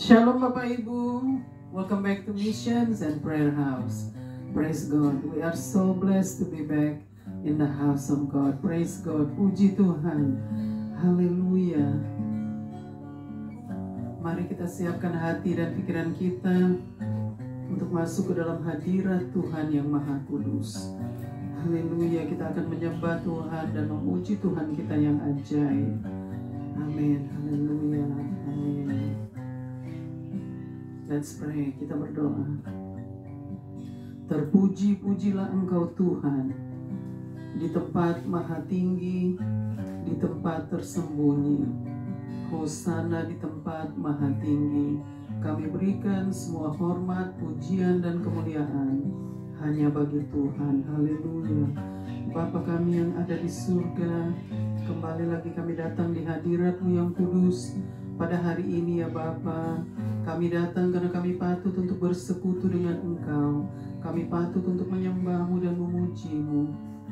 Shalom Bapak Ibu, welcome back to Missions and Prayer House. Praise God, we are so blessed to be back in the house of God. Praise God, puji Tuhan, haleluya. Mari kita siapkan hati dan pikiran kita untuk masuk ke dalam hadirat Tuhan yang Maha Kudus. Haleluya, kita akan menyembah Tuhan dan memuji Tuhan kita yang ajaib. Amin, haleluya, amin. Let's pray, kita berdoa. Terpuji-pujilah Engkau Tuhan di tempat maha tinggi, di tempat tersembunyi. Hosana di tempat maha tinggi. Kami berikan semua hormat, pujian, dan kemuliaan hanya bagi Tuhan. Haleluya. Bapa kami yang ada di surga, kembali lagi kami datang di hadirat-Mu yang kudus. Pada hari ini ya Bapa, kami datang karena kami patut untuk bersekutu dengan Engkau. Kami patut untuk menyembah-Mu dan memuji-Mu.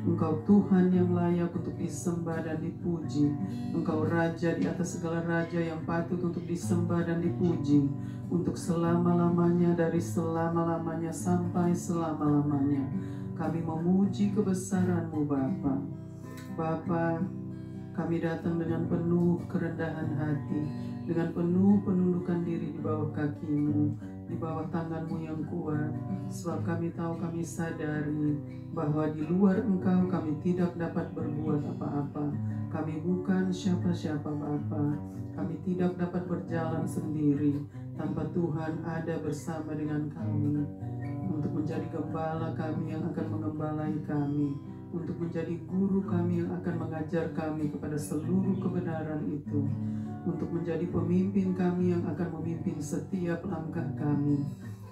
Engkau Tuhan yang layak untuk disembah dan dipuji. Engkau Raja di atas segala raja yang patut untuk disembah dan dipuji. Untuk selama-lamanya, dari selama-lamanya sampai selama-lamanya. Kami memuji kebesaran-Mu Bapa. Bapa, kami datang dengan penuh kerendahan hati, dengan penuh penundukan diri di bawah kaki-Mu, di bawah tangan-Mu yang kuat. Sebab kami tahu, kami sadari bahwa di luar Engkau kami tidak dapat berbuat apa-apa. Kami bukan siapa-siapa Bapa. Kami tidak dapat berjalan sendiri tanpa Tuhan ada bersama dengan kami. Untuk menjadi gembala kami yang akan mengembalai kami, untuk menjadi guru kami yang akan mengajar kami kepada seluruh kebenaran itu, untuk menjadi pemimpin kami yang akan memimpin setiap langkah kami,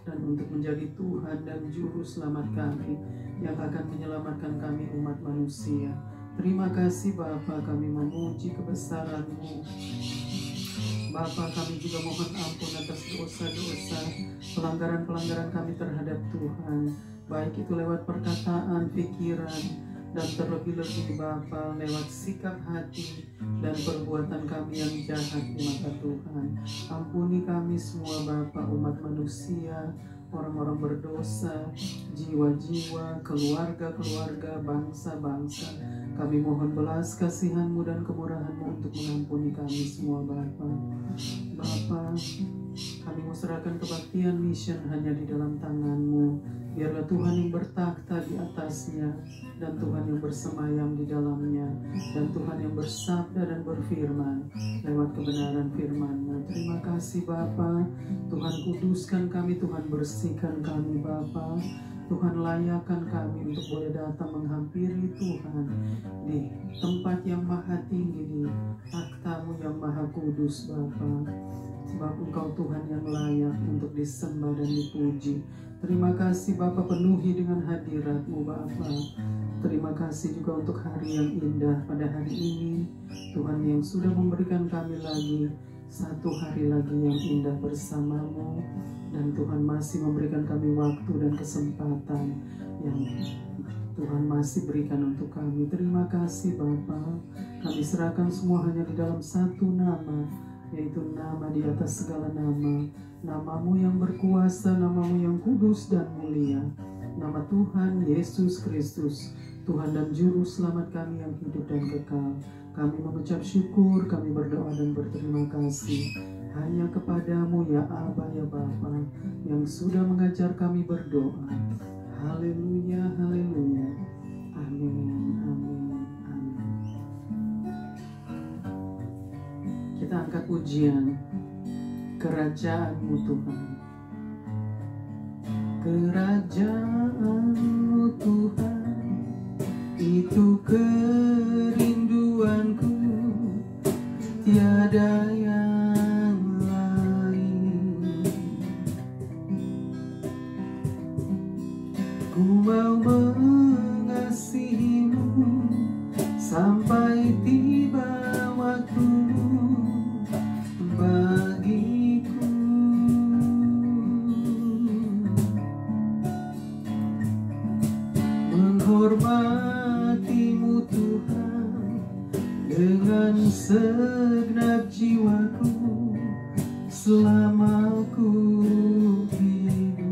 dan untuk menjadi Tuhan dan Juru Selamat kami yang akan menyelamatkan kami umat manusia. Terima kasih Bapa, kami memuji kebesaran-Mu. Bapa, kami juga mohon ampun atas dosa-dosa, pelanggaran-pelanggaran kami terhadap Tuhan, baik itu lewat perkataan, pikiran, dan terlebih-lebih Bapa lewat sikap hati dan perbuatan kami yang jahat di mata Tuhan. Ampuni kami semua Bapa, umat manusia, orang-orang berdosa, jiwa-jiwa, keluarga-keluarga, bangsa-bangsa. Kami mohon belas kasihan-Mu dan kemurahan-Mu untuk mengampuni kami semua Bapa. Bapa, kami mau serahkan kebaktian mission hanya di dalam tangan-Mu. Biarlah Tuhan yang bertakhta di atasnya, dan Tuhan yang bersemayam di dalamnya, dan Tuhan yang bersabda dan berfirman lewat kebenaran firman-Mu. Terima kasih Bapa. Tuhan kuduskan kami, Tuhan bersihkan kami Bapa. Tuhan layakkan kami untuk boleh datang menghampiri Tuhan di tempat yang maha tinggi, di takhta-Mu yang maha kudus Bapa. Sebab Engkau Tuhan yang layak untuk disembah dan dipuji. Terima kasih Bapa, penuhi dengan hadirat-Mu Bapa. Terima kasih juga untuk hari yang indah pada hari ini, Tuhan yang sudah memberikan kami lagi satu hari lagi yang indah bersama-Mu. Dan Tuhan masih memberikan kami waktu dan kesempatan yang Tuhan masih berikan untuk kami. Terima kasih Bapa. Kami serahkan semua hanya di dalam satu nama, yaitu nama di atas segala nama, nama-Mu yang berkuasa, nama-Mu yang kudus dan mulia, nama Tuhan Yesus Kristus, Tuhan dan Juru Selamat kami yang hidup dan kekal. Kami mengucap syukur, kami berdoa dan berterima kasih hanya kepadamu ya Aba ya Bapa, yang sudah mengajar kami berdoa. Haleluya, haleluya. Amin, amin, amin. Kita angkat pujian Kerajaan-Mu Tuhan. Kerajaan-Mu Tuhan, itu kerinduanku, tiada yang lain. Ku mau mengasihi-Mu sampai tiba waktu-Mu bagiku. Menghormati-Mu Tuhan dengan segenap jiwaku, selama ku hidup.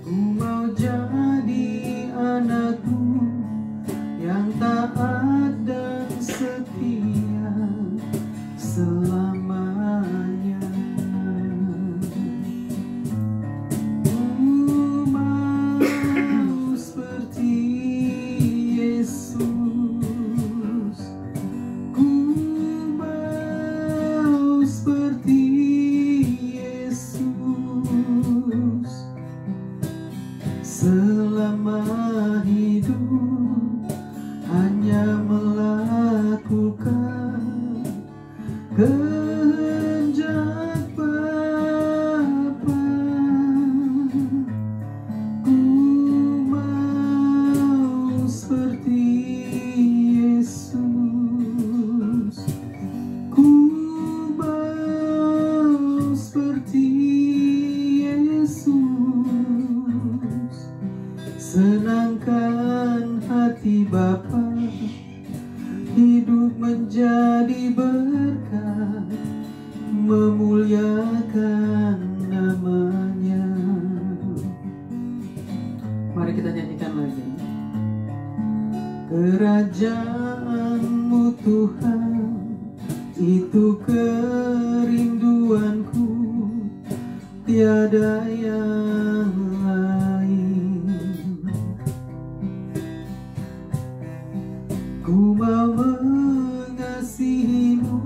Ku mau jadi anakmu yang taat dan setia selamanya. Ku mau seperti Yesus, ku mau seperti Yesus selama hidup, hanya melakukan kehendak Bapa. Ku mau seperti Yesus, ku mau seperti Yesus. Senangkan hati Bapa, hidup menjadi berkat, memuliakan namanya. Mari kita nyanyikan lagi. Kerajaan-Mu Tuhan, itu kerinduanku, tiada yang lain. Ku mau mengasihi-Mu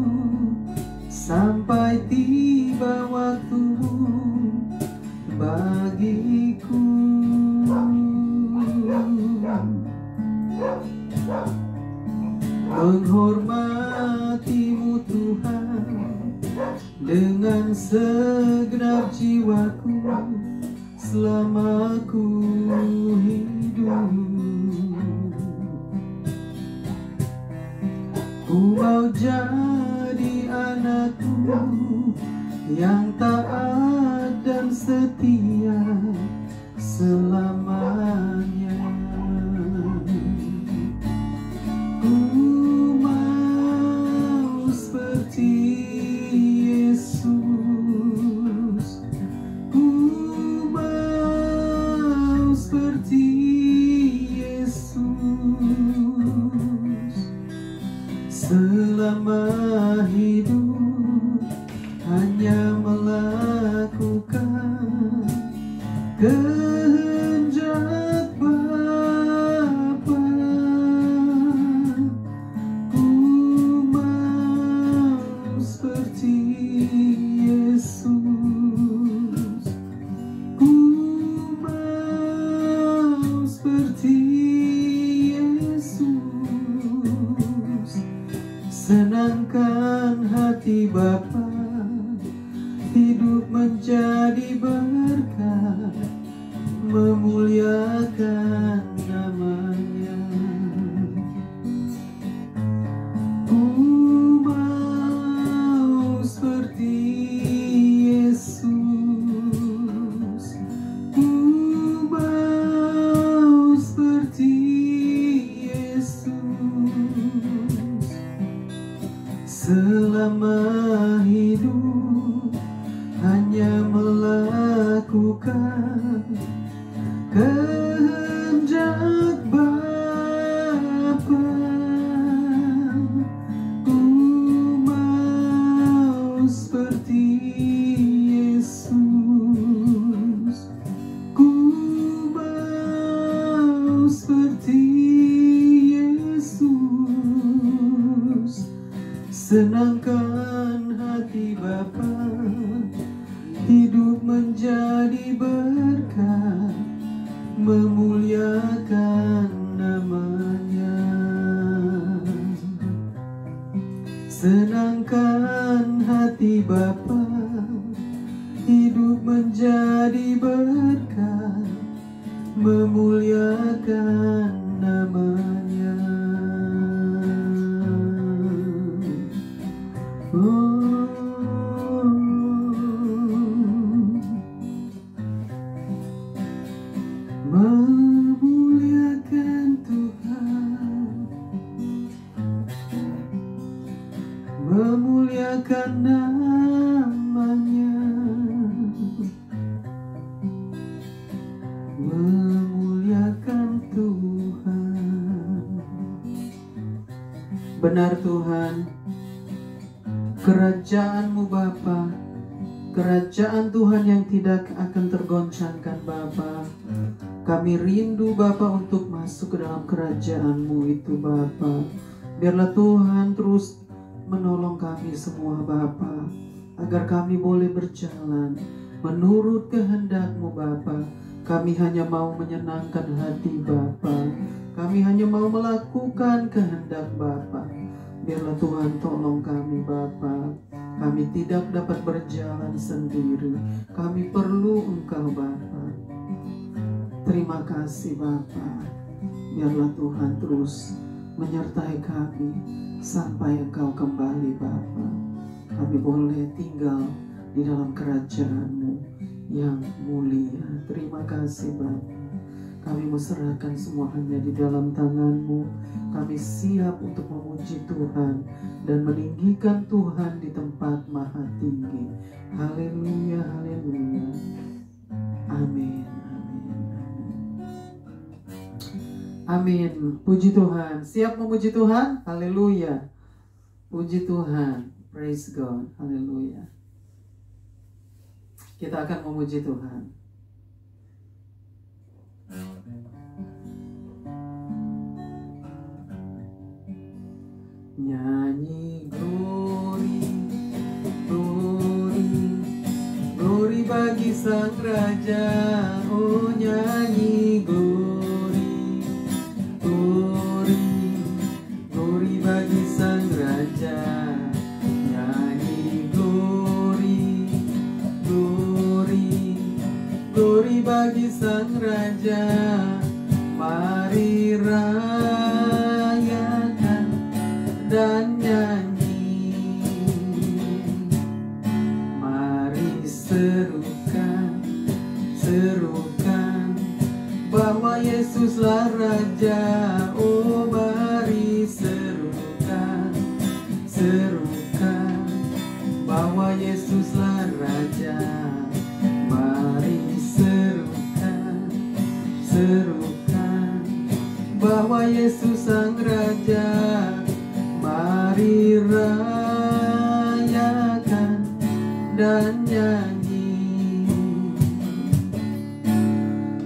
sampai tiba waktu-Mu bagiku. Menghormati-Mu Tuhan dengan segenap jiwaku selama ku hidup. Ku mau jadi anakmu yang taat dan setia selamanya. Ku mau seperti Yesus, ku mau seperti Yesus selama hidup, hanya melakukan kehendak Bapa. Ku mau seperti Yesus, ku mau seperti Yesus. Senangkan hati Bapa, hidup menjadi berkat, memuliakan namanya. Ku mau seperti Yesus, ku mau seperti Yesus selama hidup, hanya melakukan kehendak Bapa. Ku mau seperti Yesus, ku mau seperti Yesus. Senangkan hati Bapa, hidup menjadi berkat, memuliakan namanya. Senangkan hati Bapa, hidup menjadi berkat, memuliakan namanya. Memuliakan Tuhan, memuliakan namanya, memuliakan Tuhan. Benar Tuhan, kerajaan-Mu Bapa, kerajaan Tuhan yang tidak akan tergoncangkan Bapa. Kami rindu Bapa untuk masuk ke dalam kerajaan-Mu itu Bapa. Biarlah Tuhan terus menolong kami semua Bapa, agar kami boleh berjalan menurut kehendak-Mu Bapa. Kami hanya mau menyenangkan hati Bapa. Kami hanya mau melakukan kehendak Bapa. Biarlah Tuhan tolong kami Bapa. Kami tidak dapat berjalan sendiri. Kami perlu Engkau Bapa. Terima kasih Bapa. Biarlah Tuhan terus menyertai kami sampai Engkau kembali Bapa. Kami boleh tinggal di dalam kerajaan-Mu yang mulia. Terima kasih Bapa. Kami serahkan semuanya di dalam tangan-Mu. Kami siap untuk memuji Tuhan dan meninggikan Tuhan di tempat maha tinggi. Haleluya, haleluya. Amin. Amin. Puji Tuhan. Siap memuji Tuhan? Haleluya. Puji Tuhan. Praise God. Haleluya. Kita akan memuji Tuhan. Nyanyi glory, glory, glory bagi Sang Raja. Oh nyanyi glory, glory, glory bagi Sang Raja. Nyanyi glory, glory, glory bagi Sang Raja. Mari rayakan dan nyanyi, mari serukan, serukan bahwa Yesuslah Raja. Oh mari serukan, serukan bahwa Yesuslah Raja. Mari serukan, serukan bahwa Yesus Sang Raja. Mari rayakan dan nyanyi,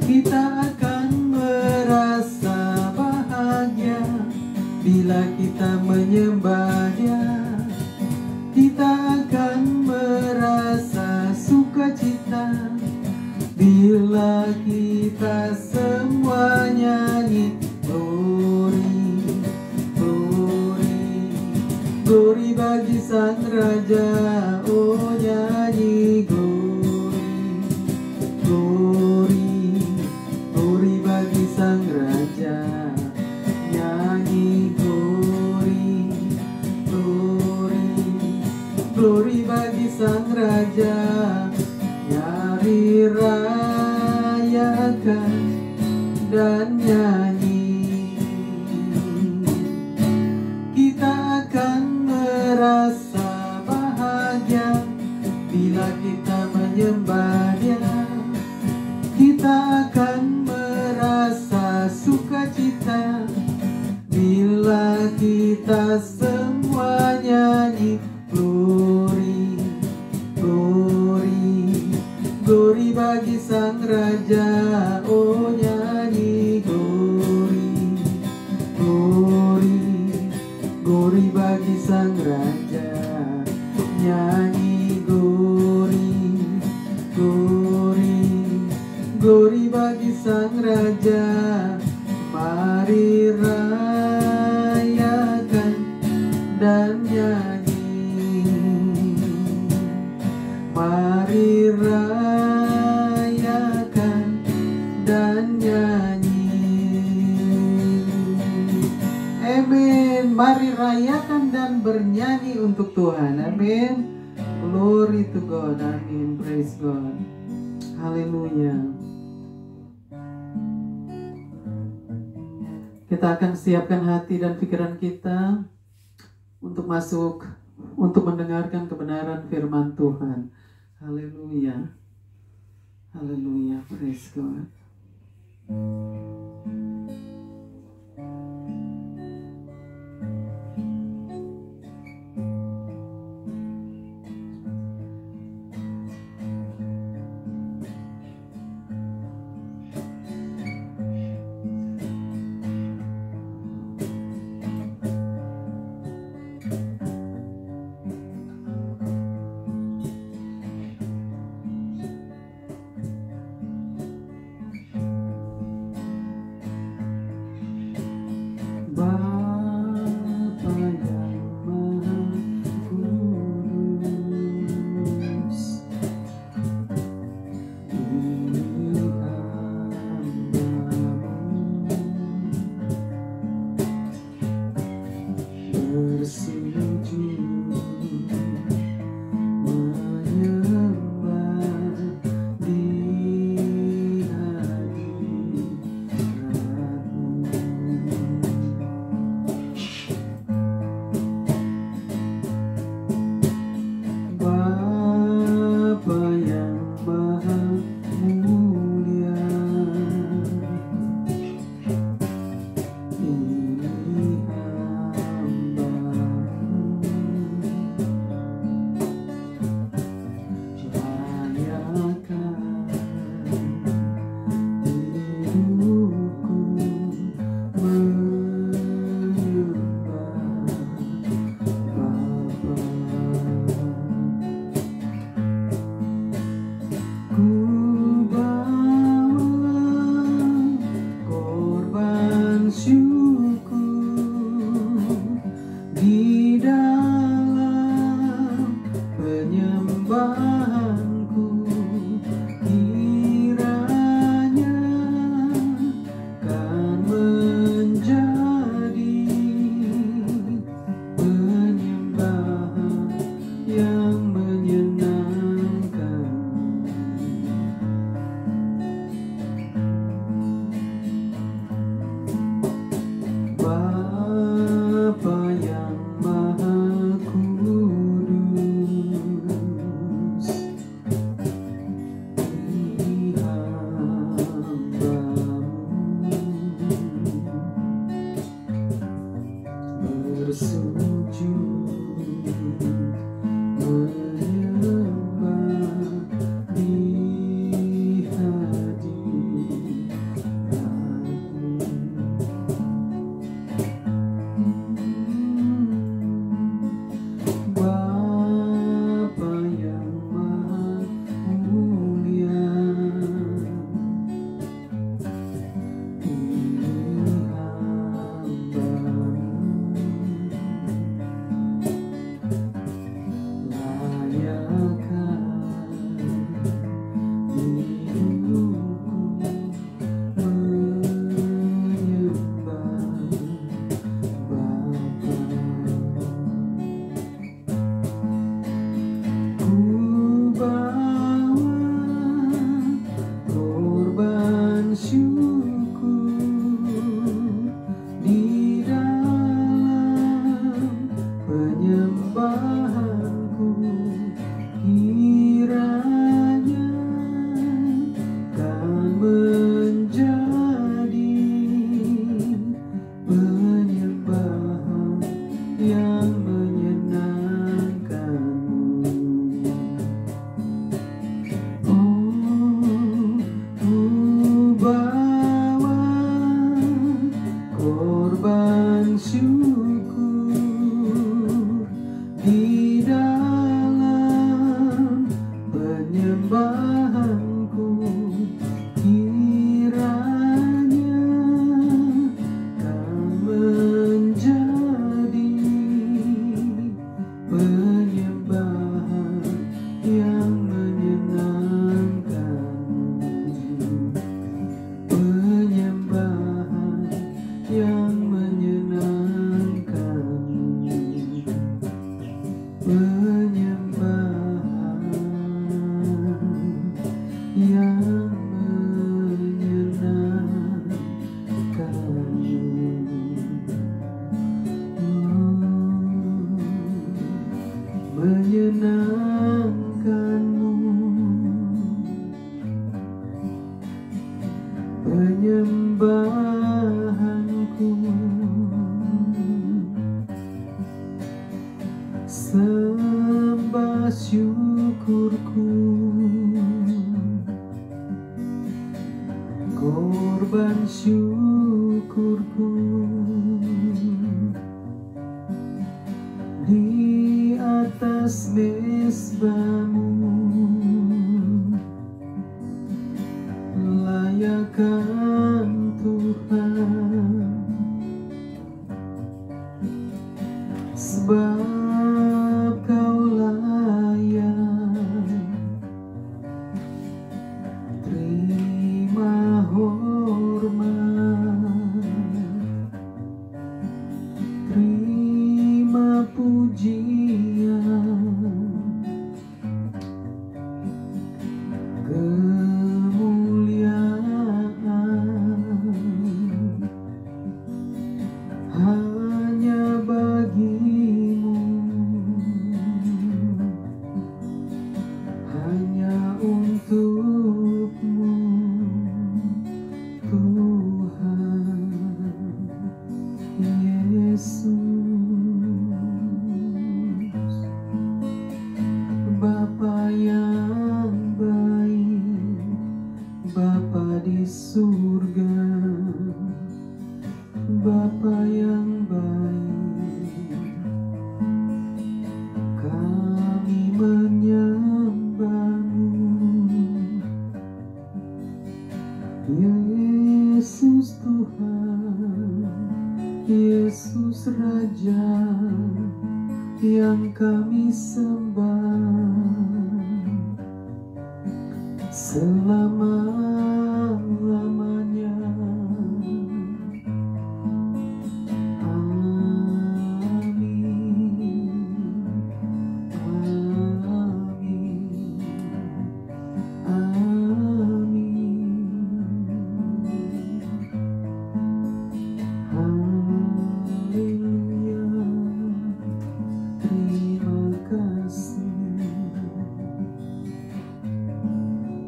kita akan merasa bahagia bila kita menyembah Dia. Kita akan merasa sukacita bila kita semua nyanyi glory, glory, glory bagi Sang Raja. Oh nyanyi glory, glory, glory bagi Sang Raja. Nyanyi glory, glory, glory bagi Sang Raja. Mari rayakan dan nyanyi, kita akan merasa bahagia bila kita menyembah Dia. Kita akan merasa sukacita bila kita semua nyanyi glory, glory, glory bagi Sang Raja. Oh nyanyi glory, glory, glory bagi Sang Raja. Nyanyi glory, glory, glory bagi Sang Raja. Mari rayakan dan nyanyi, mari rayakan dan nyanyi. Amin. Mari rayakan dan bernyanyi untuk Tuhan. Amin. Glory to God. Amin. Praise God. Haleluya. Kita akan siapkan hati dan pikiran kita untuk masuk untuk mendengarkan kebenaran firman Tuhan. Haleluya. Haleluya. Praise God. yang menyenangkan. di atas mezbamu, layakkan Tuhan, sebab Kau layak. Terima hormat, terima pujian, kemuliaan hanya bagimu, hanya untukmu Tuhan Yesus. Bapa yang baik, Bapa di surga, Bapa yang baik, kami menyembah-Mu. Yesus Tuhan, Yesus Raja yang kami sembah selama-lamanya.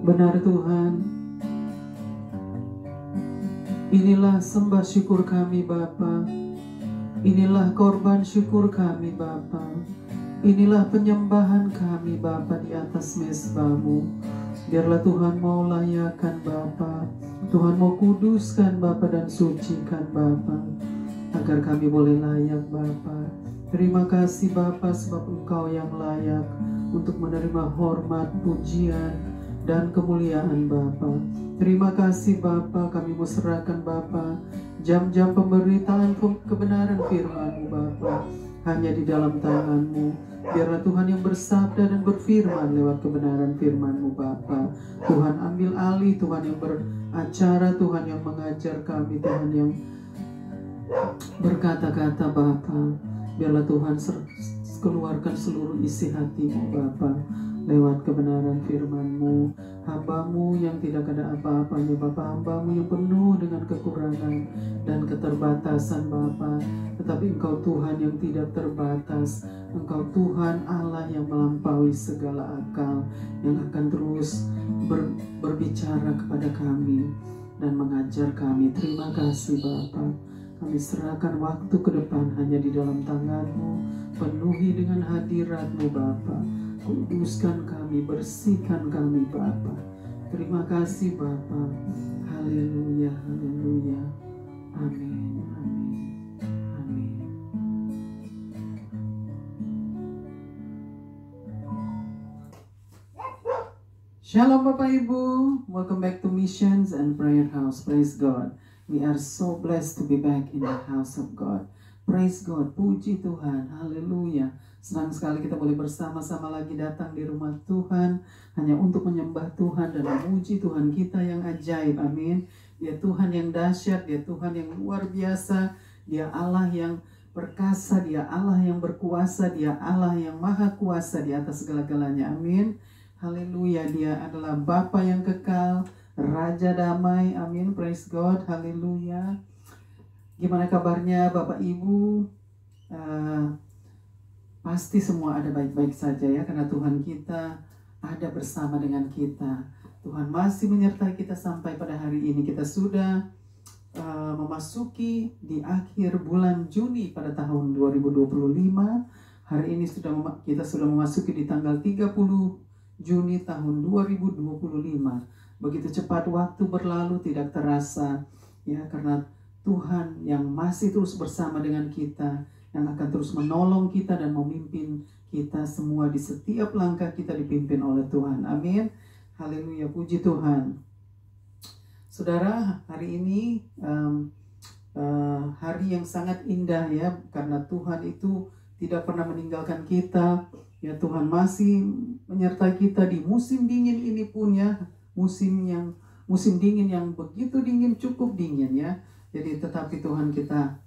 Benar Tuhan, inilah sembah syukur kami Bapa, inilah korban syukur kami Bapa, inilah penyembahan kami Bapa di atas mezbah-Mu. Biarlah Tuhan mau layakkan Bapa, Tuhan mau kuduskan Bapa dan sucikan Bapa, agar kami boleh layak Bapa. Terima kasih Bapa, sebab Engkau yang layak untuk menerima hormat, pujian, dan kemuliaan Bapa. Terima kasih Bapa, kami mau serahkan Bapa jam-jam pemberitaan kebenaran firman-Mu Bapa hanya di dalam tangan-Mu. Biarlah Tuhan yang bersabda dan berfirman lewat kebenaran firman-Mu Bapa. Tuhan ambil alih, Tuhan yang beracara, Tuhan yang mengajar kami, Tuhan yang berkata-kata Bapa. Biarlah Tuhan keluarkan seluruh isi hati-Mu Bapa lewat kebenaran firman-Mu. Hamba-Mu yang tidak ada apa-apanya Bapa, hamba-Mu yang penuh dengan kekurangan dan keterbatasan Bapa, tetapi Engkau Tuhan yang tidak terbatas. Engkau Tuhan Allah yang melampaui segala akal, yang akan terus berbicara kepada kami dan mengajar kami. Terima kasih Bapa. Kami serahkan waktu ke depan hanya di dalam tangan-Mu. Penuhi dengan hadirat-Mu Bapa. Kuduskan kami, bersihkan kami Bapa. Terima kasih Bapa. Haleluya, haleluya. Amin, amin, amin. Shalom Bapak Ibu. Welcome back to Missions and Prayer House. Praise God. We are so blessed to be back in the house of God. Praise God. Puji Tuhan. Haleluya. Senang sekali kita boleh bersama-sama lagi datang di rumah Tuhan hanya untuk menyembah Tuhan dan memuji Tuhan kita yang ajaib. Amin. Dia Tuhan yang dahsyat, Dia Tuhan yang luar biasa, Dia Allah yang perkasa, Dia Allah yang berkuasa, Dia Allah yang maha kuasa di atas segala-galanya. Amin. Haleluya. Dia adalah Bapa yang kekal, Raja damai. Amin. Praise God. Haleluya. Gimana kabarnya Bapak Ibu? Pasti semua ada baik-baik saja ya, karena Tuhan kita ada bersama dengan kita. Tuhan masih menyertai kita sampai pada hari ini. Kita sudah memasuki di akhir bulan Juni pada tahun 2025. Hari ini kita sudah memasuki di tanggal 30 Juni tahun 2025. Begitu cepat waktu berlalu, tidak terasa ya, karena Tuhan yang masih terus bersama dengan kita, yang akan terus menolong kita dan memimpin kita semua di setiap langkah kita dipimpin oleh Tuhan. Amin. Haleluya, puji Tuhan. Saudara, hari ini hari yang sangat indah ya, karena Tuhan itu tidak pernah meninggalkan kita. Ya, Tuhan masih menyertai kita di musim dingin ini pun ya, musim dingin yang begitu dingin, cukup dingin ya. Jadi tetapi Tuhan kita,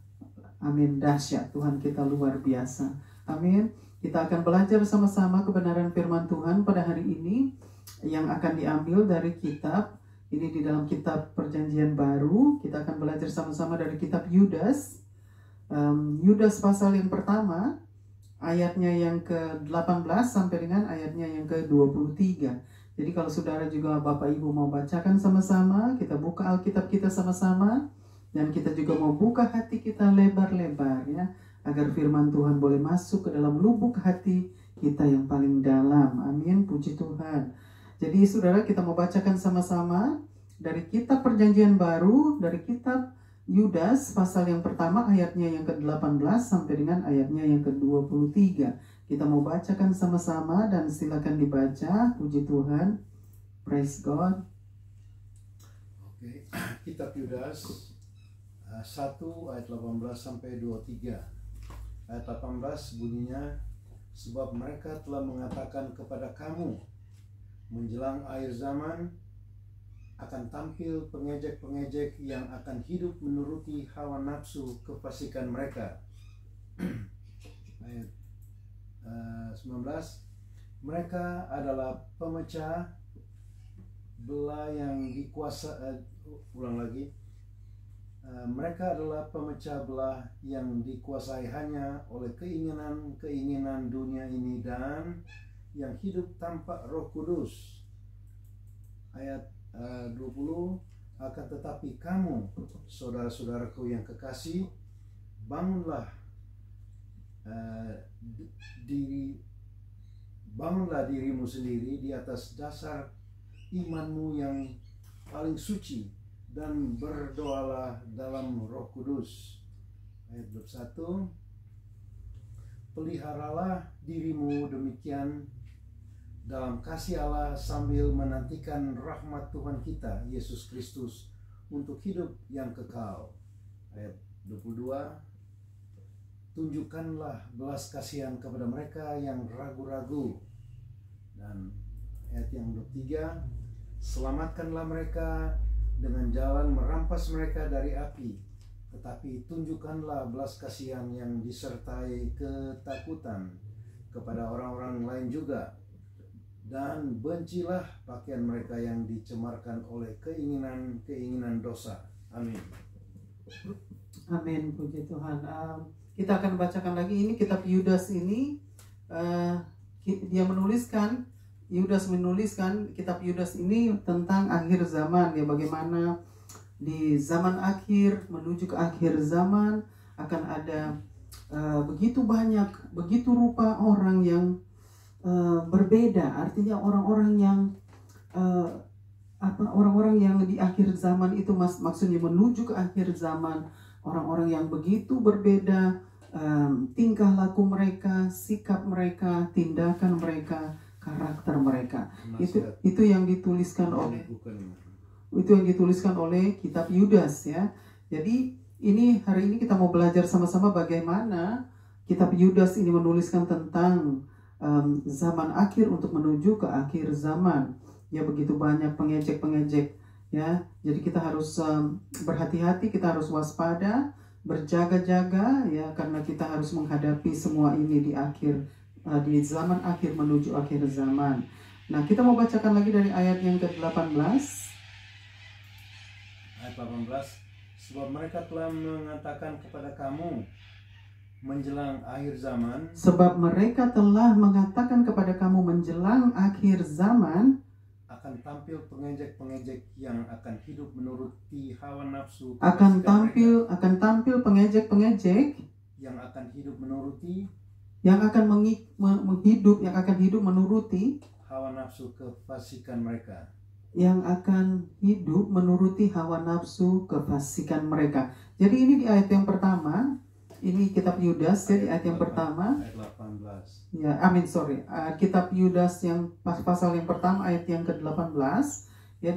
amin, dahsyat. Tuhan kita luar biasa. Amin. Kita akan belajar sama-sama kebenaran firman Tuhan pada hari ini yang akan diambil dari kitab, ini di dalam kitab Perjanjian Baru. Kita akan belajar sama-sama dari kitab Yudas. Yudas pasal yang pertama, ayatnya yang ke-18 sampai dengan ayatnya yang ke-23. Jadi kalau saudara juga Bapak Ibu mau bacakan sama-sama, kita buka Alkitab kita sama-sama. Dan kita juga mau buka hati kita lebar-lebar ya, agar firman Tuhan boleh masuk ke dalam lubuk hati kita yang paling dalam. Amin, puji Tuhan. Jadi saudara, kita mau bacakan sama-sama dari kitab Perjanjian Baru, dari kitab Yudas pasal yang pertama ayatnya yang ke-18 sampai dengan ayatnya yang ke-23. Kita mau bacakan sama-sama dan silakan dibaca. Puji Tuhan. Praise God. Oke, kitab Yudas 1 ayat 18 sampai 23. Ayat 18 bunyinya, sebab mereka telah mengatakan kepada kamu, menjelang akhir zaman akan tampil pengejek-pengejek yang akan hidup menuruti hawa nafsu kefasikan mereka. Ayat 19, mereka adalah pemecah belah yang mereka adalah pemecah belah yang dikuasai hanya oleh keinginan dunia ini dan yang hidup tanpa Roh Kudus. Ayat 20, akan tetapi kamu, saudara-saudaraku yang kekasih, bangunlah dirimu sendiri di atas dasar imanmu yang paling suci, dan berdoalah dalam Roh Kudus. Ayat 21, peliharalah dirimu demikian dalam kasih Allah sambil menantikan rahmat Tuhan kita Yesus Kristus untuk hidup yang kekal. Ayat 22, tunjukkanlah belas kasihan kepada mereka yang ragu-ragu. Dan ayat yang 23, selamatkanlah mereka dengan jalan merampas mereka dari api, tetapi tunjukkanlah belas kasihan yang disertai ketakutan kepada orang-orang lain juga, dan bencilah pakaian mereka yang dicemarkan oleh keinginan dosa. Amin. Amin, puji Tuhan. Kita akan bacakan lagi ini kitab Yudas ini. Yudas menuliskan kitab Yudas ini tentang akhir zaman ya, bagaimana di zaman akhir menuju ke akhir zaman akan ada begitu banyak, begitu rupa orang yang berbeda. Artinya orang-orang yang di akhir zaman itu maksudnya menuju ke akhir zaman, orang-orang yang begitu berbeda, tingkah laku mereka, sikap mereka, tindakan mereka, karakter mereka. Itu yang dituliskan oleh kitab Yudas ya. Jadi hari ini kita mau belajar sama-sama bagaimana kitab Yudas ini menuliskan tentang zaman akhir untuk menuju ke akhir zaman. Ya, begitu banyak pengejek-pengejek ya. Jadi kita harus berhati-hati, kita harus waspada, berjaga-jaga ya, karena kita harus menghadapi semua ini di zaman akhir menuju akhir zaman. Nah, kita mau bacakan lagi dari ayat yang ke-18. Ayat 18, sebab mereka telah mengatakan kepada kamu menjelang akhir zaman. Sebab mereka telah mengatakan kepada kamu menjelang akhir zaman akan tampil pengejek-pengejek yang akan hidup menuruti hawa nafsu. Akan tampil pengejek-pengejek yang akan hidup menuruti, yang akan hidup menuruti hawa nafsu kefasikan mereka. yang akan hidup menuruti hawa nafsu kefasikan mereka. Jadi ini di ayat yang pertama, ini kitab Yudas ya, di ayat yang pertama. Ayat 18. Ya, kitab Yudas yang pasal yang pertama ayat yang ke-18. Ya,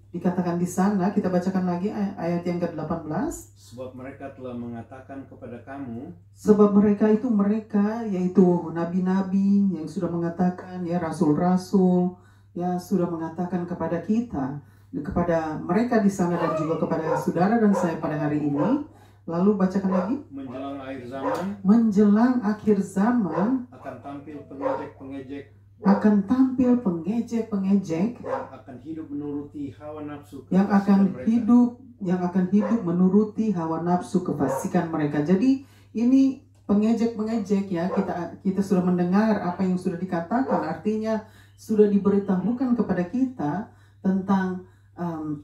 dikatakan di sana, kita bacakan lagi ayat yang ke-18. Sebab mereka telah mengatakan kepada kamu. Sebab mereka yaitu nabi-nabi yang sudah mengatakan, ya, rasul-rasul, ya, sudah mengatakan kepada kita, kepada mereka di sana dan juga kepada saudara dan saya pada hari ini. Lalu bacakan lagi. Menjelang akhir zaman akan tampil pengejek-pengejek yang akan hidup menuruti hawa nafsu kefasikan mereka. Jadi ini pengejek ya, kita sudah mendengar apa yang sudah dikatakan, artinya sudah diberitahukan kepada kita tentang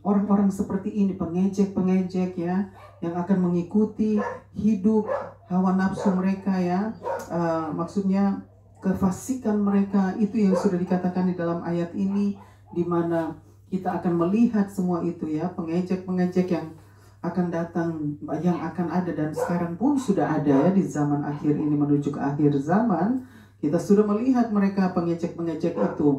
orang-orang seperti ini, pengejek ya, yang akan mengikuti hidup hawa nafsu mereka ya, maksudnya kefasikan mereka. Itu yang sudah dikatakan di dalam ayat ini, di mana kita akan melihat semua itu ya, pengejek yang akan datang, yang akan ada dan sekarang pun sudah ada ya, di zaman akhir ini menuju ke akhir zaman. Kita sudah melihat mereka pengejek itu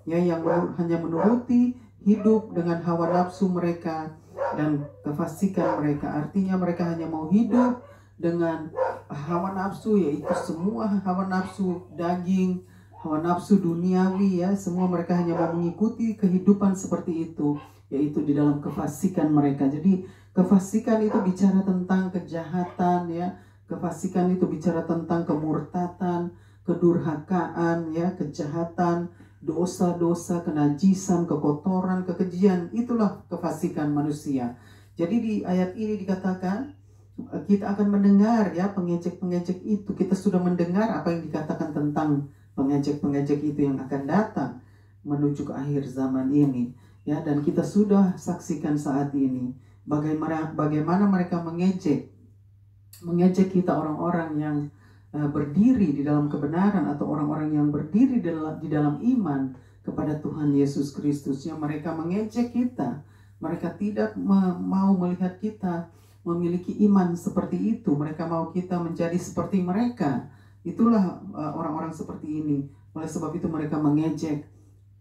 ya, yang hanya menuruti hidup dengan hawa nafsu mereka dan kefasikan mereka. Artinya mereka hanya mau hidup dengan hawa nafsu, yaitu semua hawa nafsu daging, hawa nafsu duniawi ya, semua mereka hanya mau mengikuti kehidupan seperti itu, yaitu di dalam kefasikan mereka. Jadi kefasikan itu bicara tentang kejahatan ya, kefasikan itu bicara tentang kemurtatan, kedurhakaan ya, kejahatan, dosa-dosa, kenajisan, kekotoran, kekejian. Itulah kefasikan manusia. Jadi di ayat ini dikatakan kita akan mendengar ya pengejek-pengejek itu. Kita sudah mendengar apa yang dikatakan tentang pengejek-pengejek itu yang akan datang menuju ke akhir zaman ini ya, dan kita sudah saksikan saat ini bagaimana mereka mengejek kita, orang-orang yang berdiri di dalam kebenaran, atau orang-orang yang berdiri di dalam iman kepada Tuhan Yesus Kristus. Yang mereka mengejek kita, mereka tidak mau melihat kita memiliki iman seperti itu. Mereka mau kita menjadi seperti mereka. Itulah orang-orang seperti ini. Oleh sebab itu mereka mengejek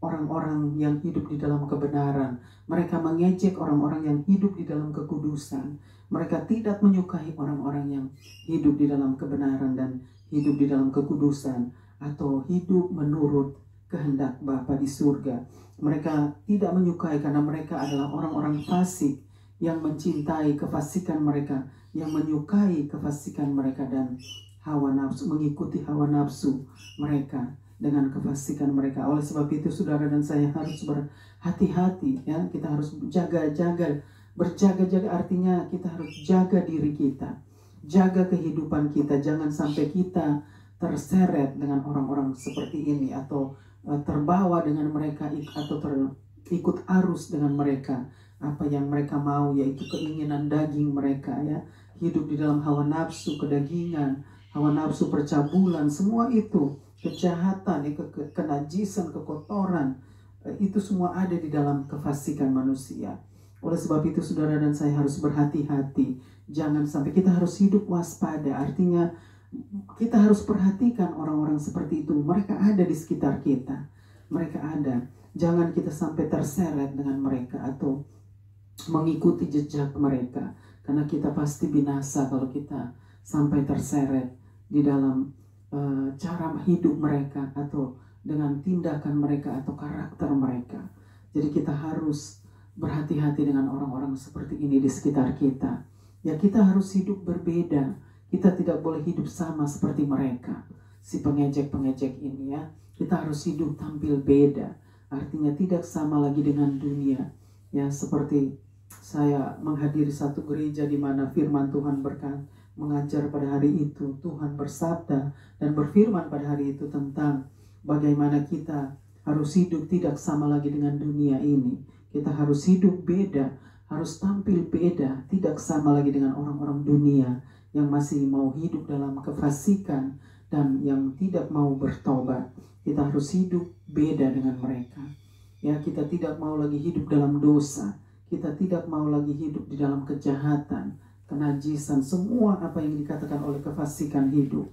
orang-orang yang hidup di dalam kebenaran. Mereka mengejek orang-orang yang hidup di dalam kekudusan. Mereka tidak menyukai orang-orang yang hidup di dalam kebenaran dan hidup di dalam kekudusan, atau hidup menurut kehendak Bapa di surga. Mereka tidak menyukai karena mereka adalah orang-orang fasik yang mencintai kefasikan mereka, yang menyukai kefasikan mereka dan hawa nafsu, mengikuti hawa nafsu mereka dengan kefasikan mereka. Oleh sebab itu saudara dan saya harus berhati-hati ya, kita harus berjaga-jaga, artinya kita harus jaga diri kita, jaga kehidupan kita, jangan sampai kita terseret dengan orang-orang seperti ini, atau terbawa dengan mereka, atau ikut arus dengan mereka. Apa yang mereka mau, yaitu keinginan daging mereka ya, hidup di dalam hawa nafsu kedagingan, hawa nafsu percabulan, semua itu kejahatan, kenajisan, kekotoran, itu semua ada di dalam kefasikan manusia. Oleh sebab itu saudara dan saya harus berhati-hati. Jangan sampai, kita harus hidup waspada. Artinya kita harus perhatikan orang-orang seperti itu. Mereka ada di sekitar kita. Mereka ada. Jangan kita sampai terseret dengan mereka atau mengikuti jejak mereka. Karena kita pasti binasa kalau kita sampai terseret di dalam cara hidup mereka, atau dengan tindakan mereka atau karakter mereka. Jadi kita harus berhati-hati dengan orang-orang seperti ini di sekitar kita. Ya, kita harus hidup berbeda. Kita tidak boleh hidup sama seperti mereka, si pengejek-pengejek ini ya. Kita harus hidup tampil beda. Artinya tidak sama lagi dengan dunia. Ya, seperti saya menghadiri satu gereja di mana firman Tuhan mengajar pada hari itu. Tuhan bersabda dan berfirman pada hari itu tentang bagaimana kita harus hidup tidak sama lagi dengan dunia ini. Kita harus hidup beda, harus tampil beda, tidak sama lagi dengan orang-orang dunia yang masih mau hidup dalam kefasikan dan yang tidak mau bertobat. Kita harus hidup beda dengan mereka. Ya, kita tidak mau lagi hidup dalam dosa. Kita tidak mau lagi hidup di dalam kejahatan, kenajisan, semua apa yang dikatakan oleh kefasikan hidup.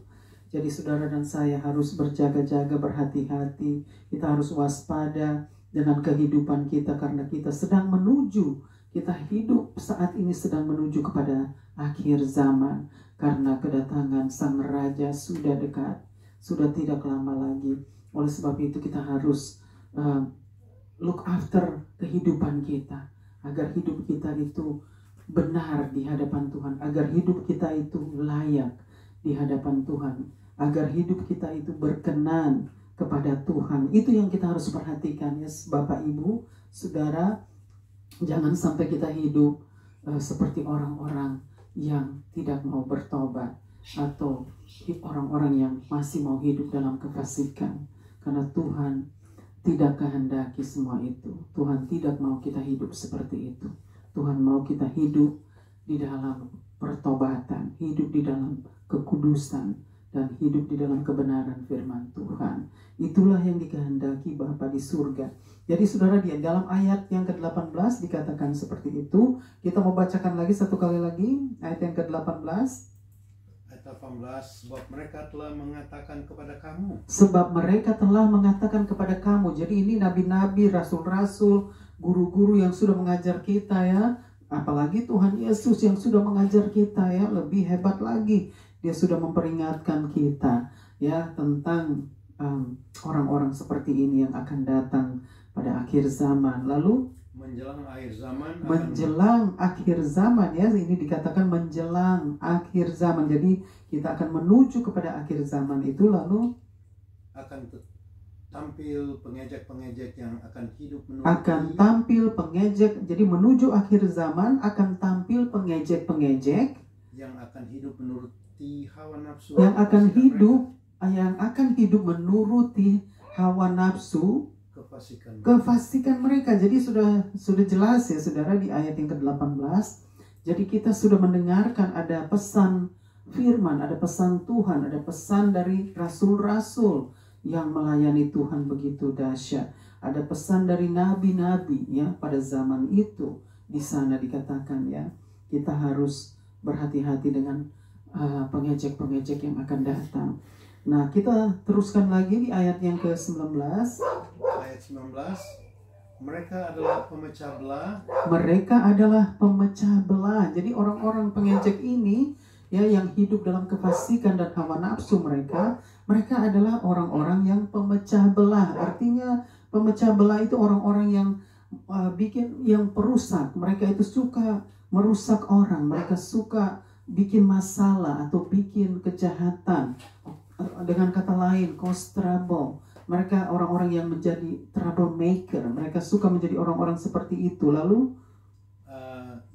Jadi saudara dan saya harus berjaga-jaga, berhati-hati. Kita harus waspada dengan kehidupan kita karena kita sedang menuju, kita hidup saat ini sedang menuju kepada akhir zaman. Karena kedatangan Sang Raja sudah dekat, sudah tidak lama lagi. Oleh sebab itu kita harus look after kehidupan kita, agar hidup kita itu benar di hadapan Tuhan, agar hidup kita itu layak di hadapan Tuhan, agar hidup kita itu berkenan kepada Tuhan. Itu yang kita harus perhatikan ya Bapak Ibu, Saudara. Jangan sampai kita hidup seperti orang-orang yang tidak mau bertobat, atau orang-orang yang masih mau hidup dalam kefasikan. Karena Tuhan tidak kehendaki semua itu. Tuhan tidak mau kita hidup seperti itu. Tuhan mau kita hidup di dalam pertobatan, hidup di dalam kekudusan, dan hidup di dalam kebenaran firman Tuhan. Itulah yang dikehendaki Bapa di surga. Jadi saudara, di dalam ayat yang ke-18 dikatakan seperti itu. Kita mau bacakan lagi satu kali lagi ayat yang ke-18. Ayat 18, sebab mereka telah mengatakan kepada kamu. Sebab mereka telah mengatakan kepada kamu. Jadi ini nabi-nabi, rasul-rasul, guru-guru yang sudah mengajar kita ya. Apalagi Tuhan Yesus yang sudah mengajar kita ya, lebih hebat lagi. Dia sudah memperingatkan kita ya tentang orang-orang seperti ini yang akan datang pada akhir zaman. Lalu menjelang akhir zaman, menjelang akhir zaman ya, ini dikatakan menjelang akhir zaman. Jadi kita akan menuju kepada akhir zaman itu, lalu akan tampil pengejek-pengejek yang akan hidup menuruti. Akan tampil pengejek. Jadi menuju akhir zaman akan tampil pengejek-pengejek yang akan hidup menuruti hawa nafsu. Yang akan hidup menuruti hawa nafsu kefasikan mereka. Jadi sudah jelas ya saudara di ayat yang ke-18. Jadi kita sudah mendengarkan ada pesan firman, ada pesan Tuhan, ada pesan dari rasul-rasul yang melayani Tuhan begitu dahsyat. Ada pesan dari nabi-nabi ya pada zaman itu. Di sana dikatakan ya, kita harus berhati-hati dengan pengejek-pengejek yang akan datang. Nah, kita teruskan lagi di ayat yang ke-19. Ayat 19, mereka adalah pemecah belah. Mereka adalah pemecah belah. Jadi orang-orang pengejek ini ya yang hidup dalam kefasikan dan hawa nafsu mereka adalah orang-orang yang pemecah belah. Artinya pemecah belah itu orang-orang yang yang perusak. Mereka itu suka merusak orang. Mereka suka bikin masalah atau bikin kejahatan. Dengan kata lain, cause trouble. Mereka orang-orang yang menjadi troublemaker. Mereka suka menjadi orang-orang seperti itu. Lalu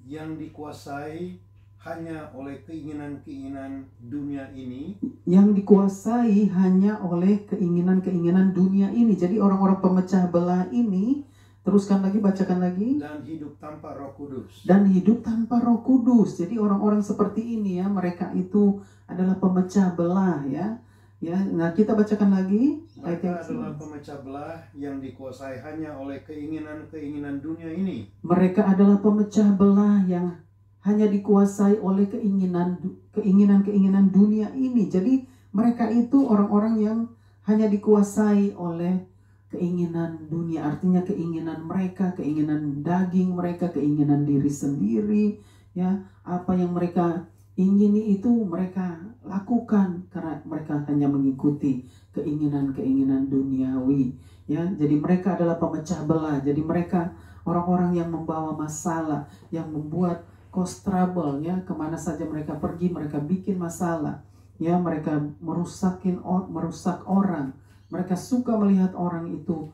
yang dikuasai hanya oleh keinginan-keinginan dunia ini. Yang dikuasai hanya oleh keinginan-keinginan dunia ini. Jadi orang-orang pemecah belah ini, teruskan lagi, bacakan lagi. Dan hidup tanpa Roh Kudus. Dan hidup tanpa Roh Kudus. Jadi orang-orang seperti ini ya, mereka itu adalah pemecah belah ya. Ya, nah kita bacakan lagi. Mereka adalah pemecah belah yang dikuasai hanya oleh keinginan-keinginan dunia ini. Mereka adalah pemecah belah yang hanya dikuasai oleh keinginan-keinginan dunia ini. Jadi mereka itu orang-orang yang hanya dikuasai oleh keinginan dunia. Artinya keinginan mereka, keinginan daging mereka, keinginan diri sendiri. Ya, apa yang mereka ingini itu mereka lakukan karena mereka hanya mengikuti keinginan-keinginan duniawi. Ya, jadi mereka adalah pemecah belah. Jadi mereka orang-orang yang membawa masalah, yang membuat cause trouble ya, kemana saja mereka pergi mereka bikin masalah. Ya, mereka merusak orang. Mereka suka melihat orang itu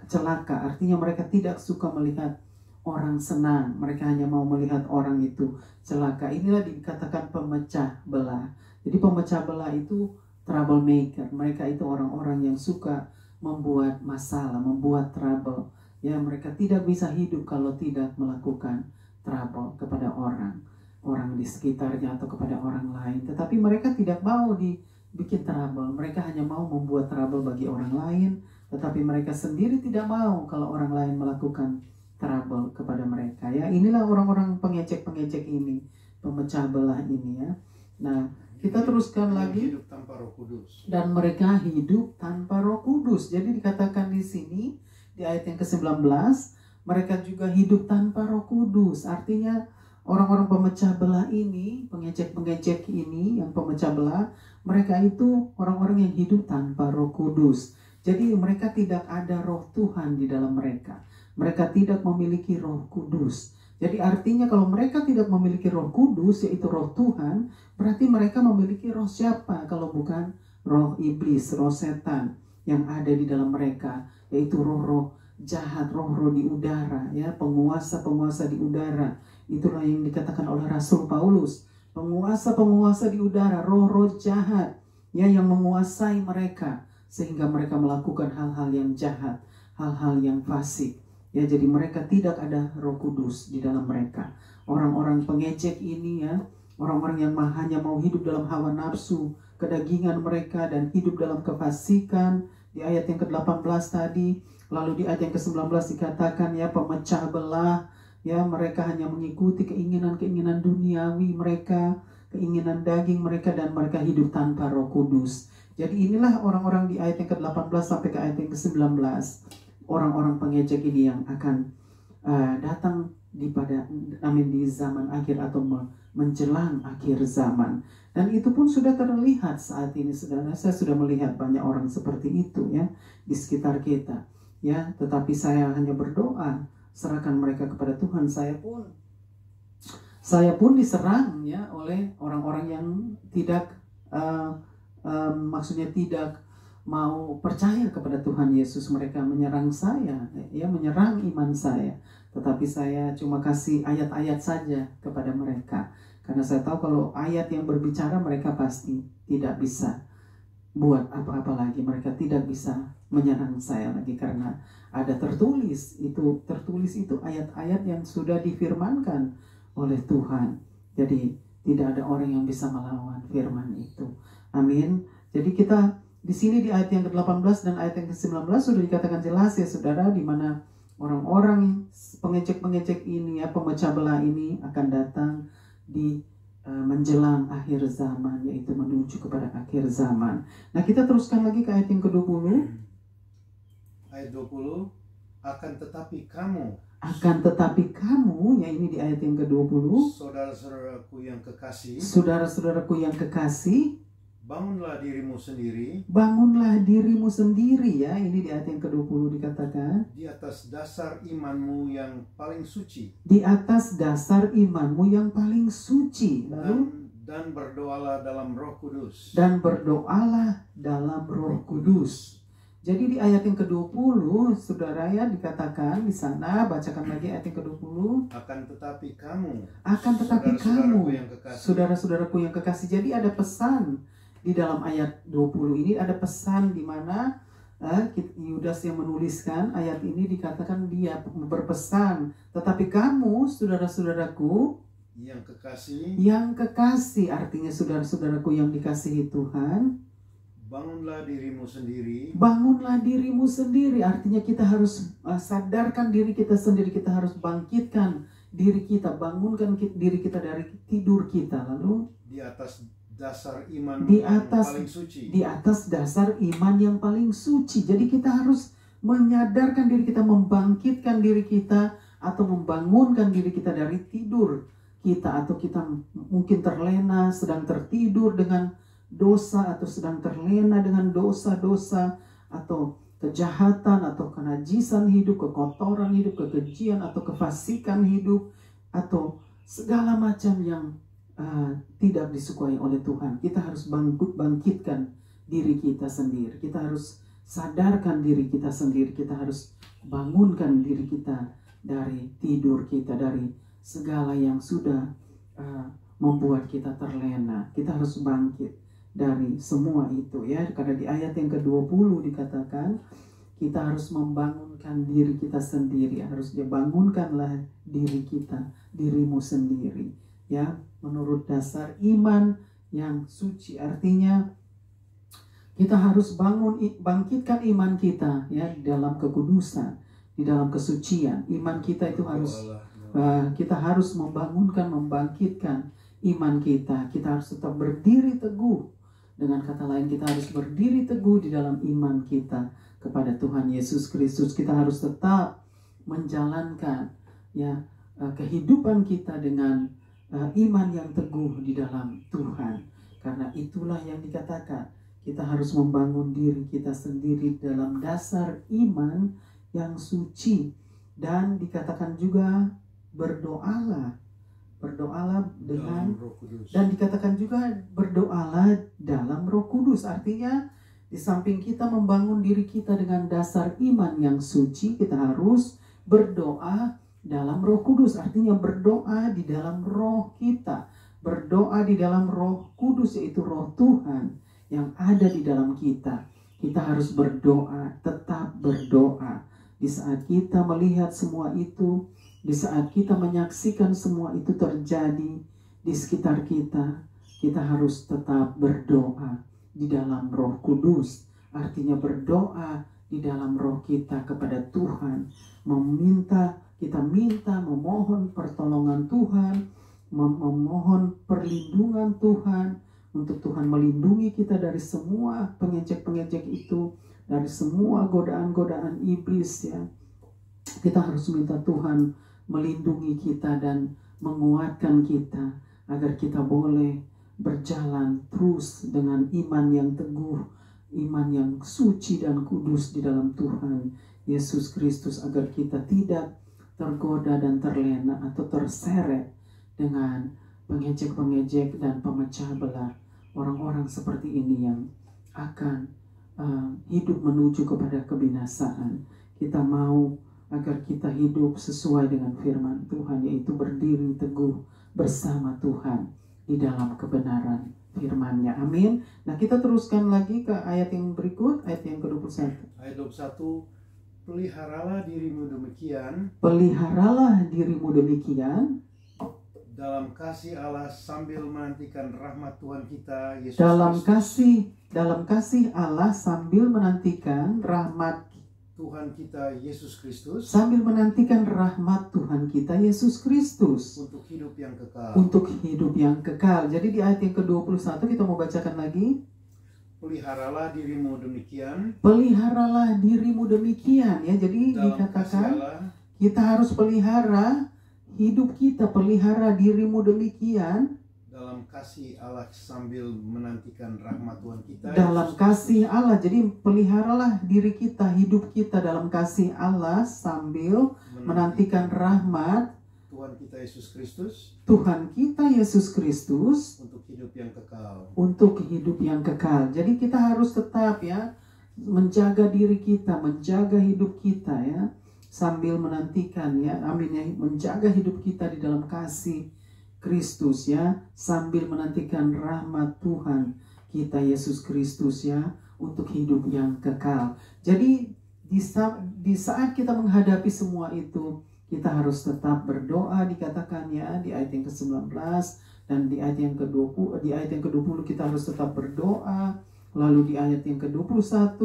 celaka. Artinya mereka tidak suka melihat orang senang. Mereka hanya mau melihat orang itu celaka. Inilah dikatakan pemecah belah. Jadi pemecah belah itu troublemaker. Mereka itu orang-orang yang suka membuat masalah, membuat trouble. Ya, mereka tidak bisa hidup kalau tidak melakukan trouble kepada orang di sekitarnya atau kepada orang lain. Tetapi mereka tidak mau dibikin trouble. Mereka hanya mau membuat trouble bagi orang lain tetapi mereka sendiri tidak mau kalau orang lain melakukan trouble kepada mereka. Ya, inilah orang-orang pengecek-pengecek ini, pemecah belah ini ya. Nah, kita teruskan lagi. Hidup tanpa Roh Kudus. Dan mereka hidup tanpa Roh Kudus. Jadi dikatakan di sini di ayat yang ke-19, mereka juga hidup tanpa Roh Kudus. Artinya orang-orang pemecah belah ini, pengecek-pengecek ini yang pemecah belah, mereka itu orang-orang yang hidup tanpa Roh Kudus. Jadi mereka tidak ada Roh Tuhan di dalam mereka. Mereka tidak memiliki Roh Kudus. Jadi artinya kalau mereka tidak memiliki Roh Kudus, yaitu Roh Tuhan, berarti mereka memiliki roh siapa kalau bukan roh iblis, roh setan yang ada di dalam mereka, yaitu roh-roh jahat, roh-roh di udara, ya, penguasa-penguasa di udara. Itulah yang dikatakan oleh Rasul Paulus, penguasa-penguasa di udara, roh-roh jahat, ya, yang menguasai mereka sehingga mereka melakukan hal-hal yang jahat, hal-hal yang fasik. Ya, jadi mereka tidak ada Roh Kudus di dalam mereka. Orang-orang pengecek ini ya, orang-orang yang hanya mau hidup dalam hawa nafsu, kedagingan mereka dan hidup dalam kefasikan. Di ayat yang ke-18 tadi, lalu di ayat yang ke-19 dikatakan ya, pemecah belah, ya, mereka hanya mengikuti keinginan-keinginan duniawi mereka, keinginan daging mereka, dan mereka hidup tanpa Roh Kudus. Jadi inilah orang-orang di ayat yang ke-18 sampai ke ayat yang ke-19. Orang-orang pengecek ini yang akan datang di zaman akhir atau menjelang akhir zaman. Dan itu pun sudah terlihat saat ini, saudara. Saya sudah melihat banyak orang seperti itu ya di sekitar kita. Ya, tetapi saya hanya berdoa, serahkan mereka kepada Tuhan. Saya pun diserang ya oleh orang-orang yang tidak maksudnya tidak mau percaya kepada Tuhan Yesus. Mereka menyerang saya, ya, menyerang iman saya. Tetapi saya cuma kasih ayat-ayat saja kepada mereka, karena saya tahu kalau ayat yang berbicara mereka pasti tidak bisa buat apa-apa lagi. Mereka tidak bisa menyerang saya lagi, karena ada tertulis itu ayat-ayat yang sudah difirmankan oleh Tuhan. Jadi tidak ada orang yang bisa melawan firman itu. Amin. Jadi kita di sini di ayat yang ke-18 dan ayat yang ke-19 sudah dikatakan jelas ya saudara, di mana orang-orang pengecek-pengecek ini ya, pemecah belah ini akan datang di menjelang akhir zaman, yaitu menuju kepada akhir zaman. Nah, kita teruskan lagi ke ayat yang ke-20. Ayat 20, akan tetapi kamu, ya, ini di ayat yang ke-20. Saudara-saudaraku yang kekasih, bangunlah dirimu sendiri, ya, ini di ayat yang ke-20 dikatakan, di atas dasar imanmu yang paling suci. Lalu dan berdoalah dalam Roh Kudus. Jadi di ayat yang ke-20 saudara ya dikatakan di sana, bacakan lagi ayat yang ke-20. Akan tetapi kamu, saudara-saudaraku yang kekasih. Jadi ada pesan di dalam ayat 20 ini, ada pesan di mana Yudas yang menuliskan ayat ini dikatakan dia berpesan, tetapi kamu saudara-saudaraku yang kekasih, artinya saudara-saudaraku yang dikasihi Tuhan, bangunlah dirimu sendiri, artinya kita harus sadarkan diri kita sendiri, kita harus bangkitkan diri kita, bangunkan diri kita dari tidur kita, lalu di atas dasar iman yang paling suci. Jadi kita harus menyadarkan diri kita, membangkitkan diri kita atau membangunkan diri kita dari tidur kita, atau kita mungkin terlena, sedang tertidur dengan dosa, atau sedang terlena dengan dosa-dosa atau kejahatan atau kenajisan hidup, kekotoran hidup, kekejian atau kefasikan hidup, atau segala macam yang tidak disukai oleh Tuhan. Kita harus bangkitkan diri kita sendiri. Kita harus sadarkan diri kita sendiri. Kita harus bangunkan diri kita dari tidur kita, dari segala yang sudah membuat kita terlena. Kita harus bangkit dari semua itu ya. Karena di ayat yang ke-20 dikatakan kita harus membangunkan diri kita sendiri. Harus dibangunkanlah diri kita, dirimu sendiri ya, menurut dasar iman yang suci. Artinya Kita harus bangkitkan iman kita ya di dalam kekudusan, di dalam kesucian. Iman kita itu harus kita harus membangkitkan iman kita. Kita harus tetap berdiri teguh. Dengan kata lain, kita harus berdiri teguh di dalam iman kita kepada Tuhan Yesus Kristus. Kita harus tetap menjalankan ya kehidupan kita dengan iman yang teguh di dalam Tuhan. Karena itulah yang dikatakan, kita harus membangun diri kita sendiri dalam dasar iman yang suci. Dan dikatakan juga berdoalah dengan Roh Kudus. Dan dikatakan juga berdoalah dalam Roh Kudus. Artinya di samping kita membangun diri kita dengan dasar iman yang suci, kita harus berdoa dalam Roh Kudus. Artinya berdoa di dalam roh kita, berdoa di dalam Roh Kudus, yaitu Roh Tuhan yang ada di dalam kita. Kita harus berdoa, tetap berdoa. Di saat kita melihat semua itu, di saat kita menyaksikan semua itu terjadi di sekitar kita, kita harus tetap berdoa di dalam Roh Kudus. Artinya berdoa di dalam roh kita kepada Tuhan, memohon pertolongan Tuhan, memohon perlindungan Tuhan, untuk Tuhan melindungi kita dari semua pengejek-pengejek itu, dari semua godaan-godaan iblis ya. Kita harus minta Tuhan melindungi kita dan menguatkan kita agar kita boleh berjalan terus dengan iman yang teguh, iman yang suci dan kudus di dalam Tuhan Yesus Kristus, agar kita tidak tergoda dan terlena atau terseret dengan pengejek-pengejek dan pemecah belah. Orang-orang seperti ini yang akan hidup menuju kepada kebinasaan. Kita mau agar kita hidup sesuai dengan firman Tuhan, yaitu berdiri teguh bersama Tuhan di dalam kebenaran firman-Nya. Amin. Nah, kita teruskan lagi ke ayat yang berikut, ayat yang ke-21. Ayat 21, peliharalah dirimu demikian. Peliharalah dirimu demikian dalam kasih Allah sambil menantikan rahmat Tuhan kita Yesus Kristus. Dalam kasih Allah sambil menantikan rahmat Tuhan kita Yesus Kristus. Sambil menantikan rahmat Tuhan kita Yesus Kristus. Untuk hidup yang kekal. Untuk hidup yang kekal. Jadi di ayat yang ke-21 kita mau bacakan lagi. Peliharalah dirimu demikian. Peliharalah dirimu demikian ya. Jadi dalam dikatakan kita harus pelihara hidup kita, pelihara dirimu demikian dalam kasih Allah sambil menantikan rahmat Tuhan kita. Dalam kasih Allah. Jadi peliharalah diri kita, hidup kita dalam kasih Allah sambil menantikan rahmat Tuhan kita Yesus Kristus. Tuhan kita Yesus Kristus untuk hidup yang kekal. Untuk hidup yang kekal. Jadi kita harus tetap ya menjaga diri kita, menjaga hidup kita ya, sambil menantikan ya, amin ya, menjaga hidup kita di dalam kasih Kristus ya, sambil menantikan rahmat Tuhan kita Yesus Kristus ya, untuk hidup yang kekal. Jadi di saat kita menghadapi semua itu, kita harus tetap berdoa, dikatakan ya di ayat yang ke-19 dan di ayat yang ke-20, di ayat yang ke-20 kita harus tetap berdoa. Lalu di ayat yang ke-21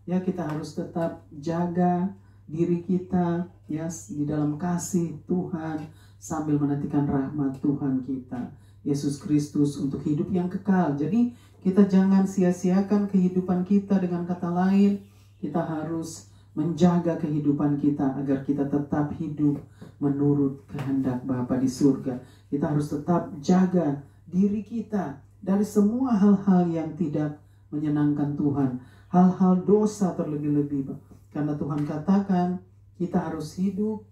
ya, kita harus tetap jaga diri kita ya di dalam kasih Tuhan sambil menantikan rahmat Tuhan kita Yesus Kristus untuk hidup yang kekal. Jadi kita jangan sia-siakan kehidupan kita. Dengan kata lain, kita harus menjaga kehidupan kita agar kita tetap hidup menurut kehendak Bapa di surga. Kita harus tetap jaga diri kita dari semua hal-hal yang tidak menyenangkan Tuhan, hal-hal dosa terlebih-lebih. Karena Tuhan katakan kita harus hidup,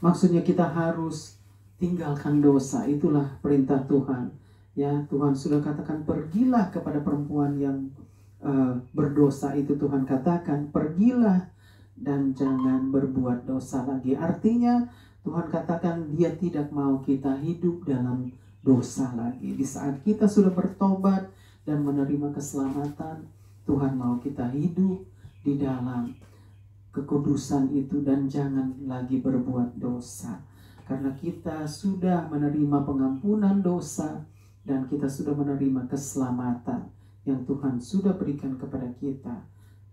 maksudnya kita harus tinggalkan dosa. Itulah perintah Tuhan. Ya, Tuhan sudah katakan pergilah kepada perempuan yang berdosa itu. Tuhan katakan pergilah dan jangan berbuat dosa lagi. Artinya Tuhan katakan Dia tidak mau kita hidup dalam dosa lagi. Di saat kita sudah bertobat dan menerima keselamatan, Tuhan mau kita hidup di dalam kekudusan itu dan jangan lagi berbuat dosa. Karena kita sudah menerima pengampunan dosa dan kita sudah menerima keselamatan. yang Tuhan sudah berikan kepada kita.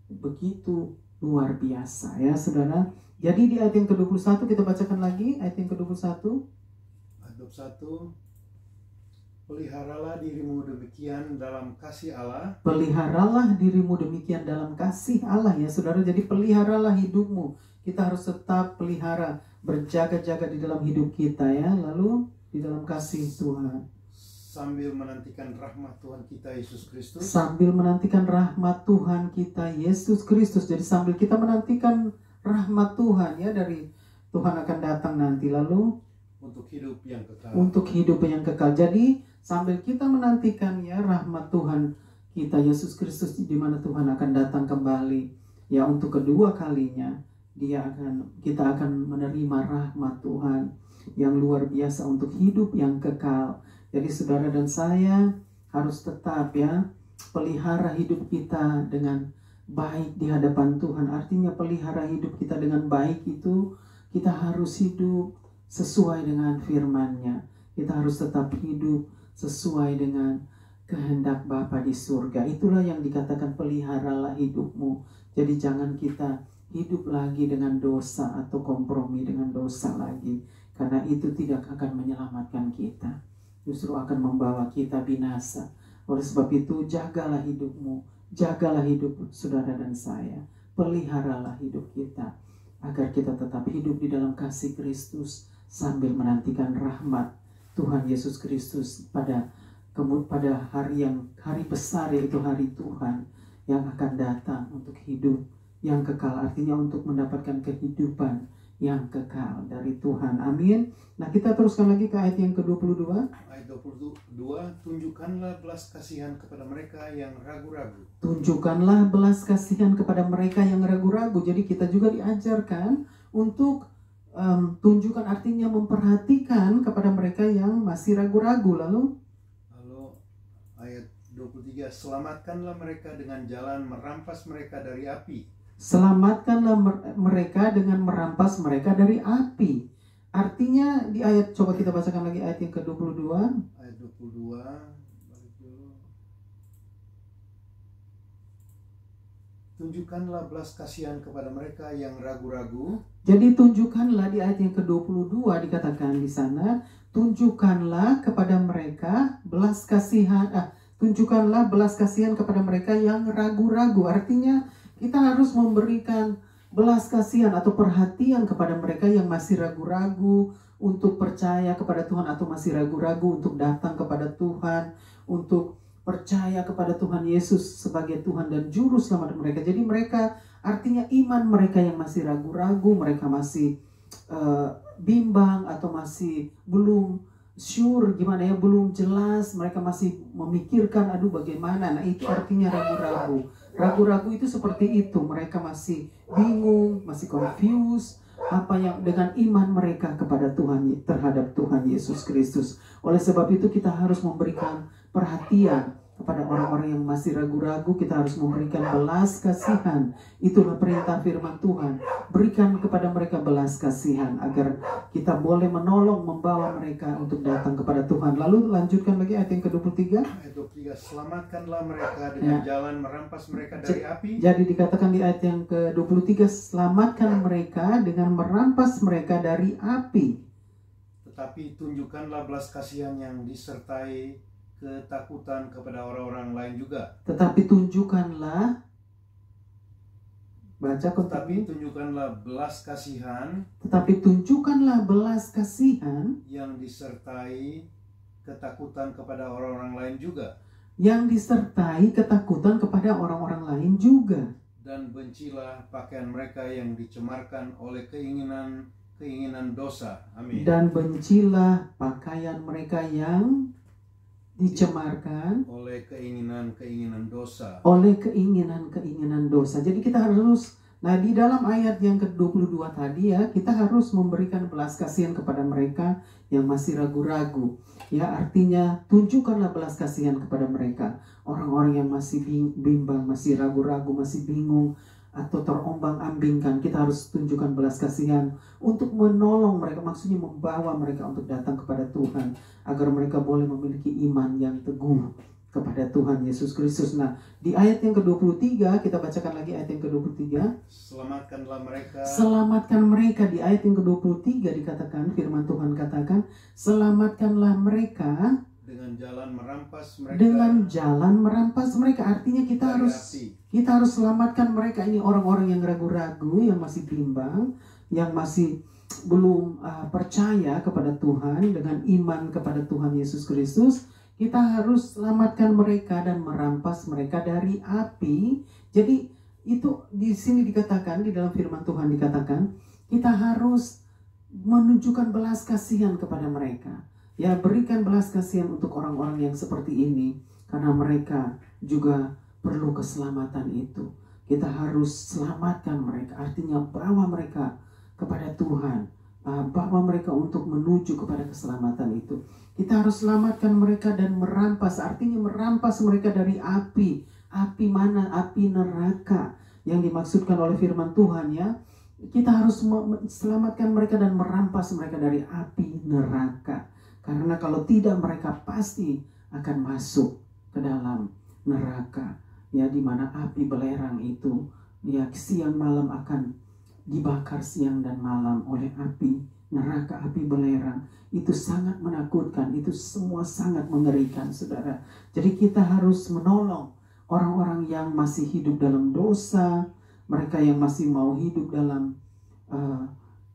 Begitu luar biasa ya saudara. Jadi di ayat yang ke-21 kita bacakan lagi ayat yang ke-21. Ayat 21. Peliharalah dirimu demikian dalam kasih Allah. Peliharalah dirimu demikian dalam kasih Allah ya saudara. Jadi peliharalah hidupmu. Kita harus tetap pelihara, berjaga-jaga di dalam hidup kita ya. Lalu di dalam kasih Tuhan. Sambil menantikan rahmat Tuhan kita Yesus Kristus. Sambil menantikan rahmat Tuhan kita Yesus Kristus. Jadi sambil kita menantikan rahmat Tuhan ya dari Tuhan akan datang nanti. Lalu untuk hidup yang kekal. Untuk hidup yang kekal. Jadi sambil kita menantikan ya rahmat Tuhan kita Yesus Kristus, di mana Tuhan akan datang kembali ya untuk kedua kalinya, kita akan menerima rahmat Tuhan yang luar biasa untuk hidup yang kekal. Jadi saudara dan saya harus tetap ya pelihara hidup kita dengan baik di hadapan Tuhan. Artinya pelihara hidup kita dengan baik itu kita harus hidup sesuai dengan firman-Nya. Kita harus tetap hidup sesuai dengan kehendak Bapa di surga. Itulah yang dikatakan peliharalah hidupmu. Jadi jangan kita hidup lagi dengan dosa atau kompromi dengan dosa lagi. Karena itu tidak akan menyelamatkan kita. Justru akan membawa kita binasa. Oleh sebab itu jagalah hidupmu. Jagalah hidup saudara dan saya. Peliharalah hidup kita. Agar kita tetap hidup di dalam kasih Kristus. Sambil menantikan rahmat Tuhan Yesus Kristus pada hari besar, yaitu hari Tuhan yang akan datang untuk hidup yang kekal, artinya untuk mendapatkan kehidupan yang kekal dari Tuhan. Amin. Nah, kita teruskan lagi ke ayat yang ke-22. Ayat 22, tunjukkanlah belas kasihan kepada mereka yang ragu-ragu. Tunjukkanlah belas kasihan kepada mereka yang ragu-ragu. Jadi kita juga diajarkan untuk tunjukkan, artinya memperhatikan kepada mereka yang masih ragu-ragu. Lalu ayat 23, selamatkanlah mereka dengan jalan merampas mereka dari api. Selamatkanlah mereka dengan merampas mereka dari api. Artinya di ayat, coba kita bacakan lagi ayat yang ke-22. Ayat 22. Tunjukkanlah belas kasihan kepada mereka yang ragu-ragu. Jadi tunjukkanlah di ayat yang ke-22 dikatakan di sana, tunjukkanlah kepada mereka belas kasihan. Tunjukkanlah belas kasihan kepada mereka yang ragu-ragu. Artinya kita harus memberikan belas kasihan atau perhatian kepada mereka yang masih ragu-ragu untuk percaya kepada Tuhan, atau masih ragu-ragu untuk datang kepada Tuhan, untuk percaya kepada Tuhan Yesus sebagai Tuhan dan Juru Selamat mereka. Jadi mereka, artinya iman mereka yang masih ragu-ragu, mereka masih bimbang atau masih belum sure gimana ya, belum jelas, mereka masih memikirkan aduh bagaimana. Nah itu artinya ragu-ragu. Ragu-ragu itu seperti itu, mereka masih bingung, masih confused apa yang dengan iman mereka kepada Tuhan, terhadap Tuhan Yesus Kristus. Oleh sebab itu kita harus memberikan perhatian kepada orang-orang yang masih ragu-ragu. Kita harus memberikan belas kasihan. Itulah perintah firman Tuhan. Berikan kepada mereka belas kasihan agar kita boleh menolong, membawa mereka untuk datang kepada Tuhan. Lalu lanjutkan lagi ayat yang ke-23. Ayat 23, selamatkanlah mereka dengan jalan merampas mereka dari api. Jadi dikatakan di ayat yang ke-23, selamatkan mereka dengan merampas mereka dari api. Tetapi tunjukkanlah belas kasihan yang disertai ketakutan kepada orang-orang lain juga. Tetapi tunjukkanlah, baca tetapi tunjukkanlah belas kasihan. Tetapi tunjukkanlah belas kasihan yang disertai ketakutan kepada orang-orang lain juga. Yang disertai ketakutan kepada orang-orang lain juga. Dan bencilah pakaian mereka yang dicemarkan oleh keinginan dosa. Amin. Dan bencilah pakaian mereka yang dicemarkan oleh keinginan dosa. Oleh keinginan dosa. Jadi kita harus, nah di dalam ayat yang ke-22 tadi ya, kita harus memberikan belas kasihan kepada mereka yang masih ragu-ragu. Ya, artinya tunjukkanlah belas kasihan kepada mereka. Orang-orang yang masih bimbang, masih ragu-ragu, masih bingung atau terombang-ambingkan, kita harus tunjukkan belas kasihan untuk menolong mereka, maksudnya membawa mereka untuk datang kepada Tuhan, agar mereka boleh memiliki iman yang teguh kepada Tuhan Yesus Kristus. Nah, di ayat yang ke-23, kita bacakan lagi ayat yang ke-23. Selamatkanlah mereka. Selamatkan mereka, di ayat yang ke-23 dikatakan, firman Tuhan katakan, selamatkanlah mereka dengan jalan merampas mereka. Dengan jalan merampas mereka. Artinya kita harus selamatkan mereka. Ini orang-orang yang ragu-ragu, yang masih bimbang, yang masih belum percaya kepada Tuhan, dengan iman kepada Tuhan Yesus Kristus. Kita harus selamatkan mereka dan merampas mereka dari api. Jadi itu di sini dikatakan, di dalam firman Tuhan dikatakan, kita harus menunjukkan belas kasihan kepada mereka. Ya, berikan belas kasihan untuk orang-orang yang seperti ini, karena mereka juga perlu keselamatan itu. Kita harus selamatkan mereka, artinya bawa mereka kepada Tuhan, bawa mereka untuk menuju kepada keselamatan itu. Kita harus selamatkan mereka dan merampas, artinya merampas mereka dari api. Api mana? Api neraka yang dimaksudkan oleh firman Tuhan, ya. Kita harus selamatkan mereka dan merampas mereka dari api neraka. Karena kalau tidak, mereka pasti akan masuk ke dalam neraka, ya, di mana api belerang itu, ya, siang malam akan dibakar siang dan malam oleh api neraka, api belerang. Itu sangat menakutkan, itu semua sangat mengerikan, saudara. Jadi kita harus menolong orang-orang yang masih hidup dalam dosa, mereka yang masih mau hidup dalam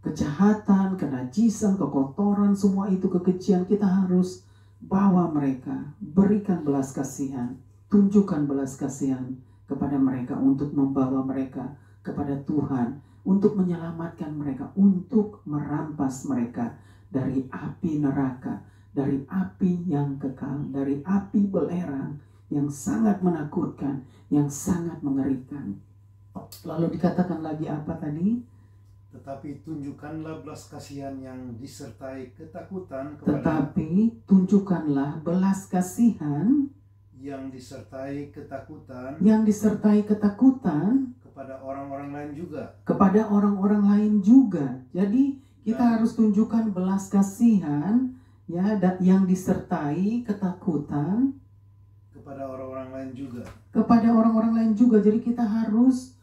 kejahatan, kenajisan, kekotoran, semua itu kekejian. Kita harus bawa mereka, berikan belas kasihan, tunjukkan belas kasihan kepada mereka untuk membawa mereka kepada Tuhan, untuk menyelamatkan mereka, untuk merampas mereka dari api neraka, dari api yang kekal, dari api belerang yang sangat menakutkan, yang sangat mengerikan. Lalu dikatakan lagi apa tadi? Tetapi tunjukkanlah belas kasihan yang disertai ketakutan kepada Tetapi tunjukkanlah belas kasihan yang disertai ketakutan kepada orang-orang lain juga. Kepada orang-orang lain juga. Jadi kita harus tunjukkan belas kasihan, ya, yang disertai ketakutan kepada orang-orang lain juga. Kepada orang-orang lain juga. Jadi kita harus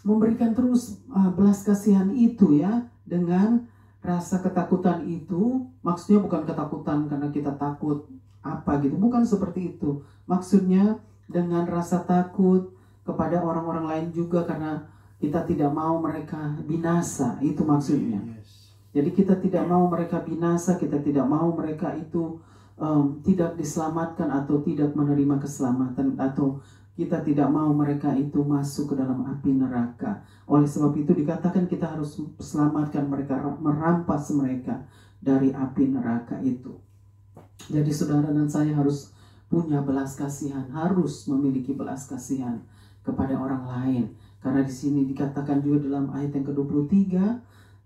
memberikan terus belas kasihan itu, ya, dengan rasa ketakutan itu. Maksudnya bukan ketakutan karena kita takut apa gitu, bukan seperti itu. Maksudnya dengan rasa takut kepada orang-orang lain juga, karena kita tidak mau mereka binasa, itu maksudnya. Jadi kita tidak mau mereka binasa, kita tidak mau mereka itu tidak diselamatkan atau tidak menerima keselamatan, atau kita tidak mau mereka itu masuk ke dalam api neraka. Oleh sebab itu dikatakan kita harus selamatkan mereka, merampas mereka dari api neraka itu. Jadi saudara dan saya harus punya belas kasihan, harus memiliki belas kasihan kepada orang lain. Karena di sini dikatakan juga dalam ayat yang ke-23,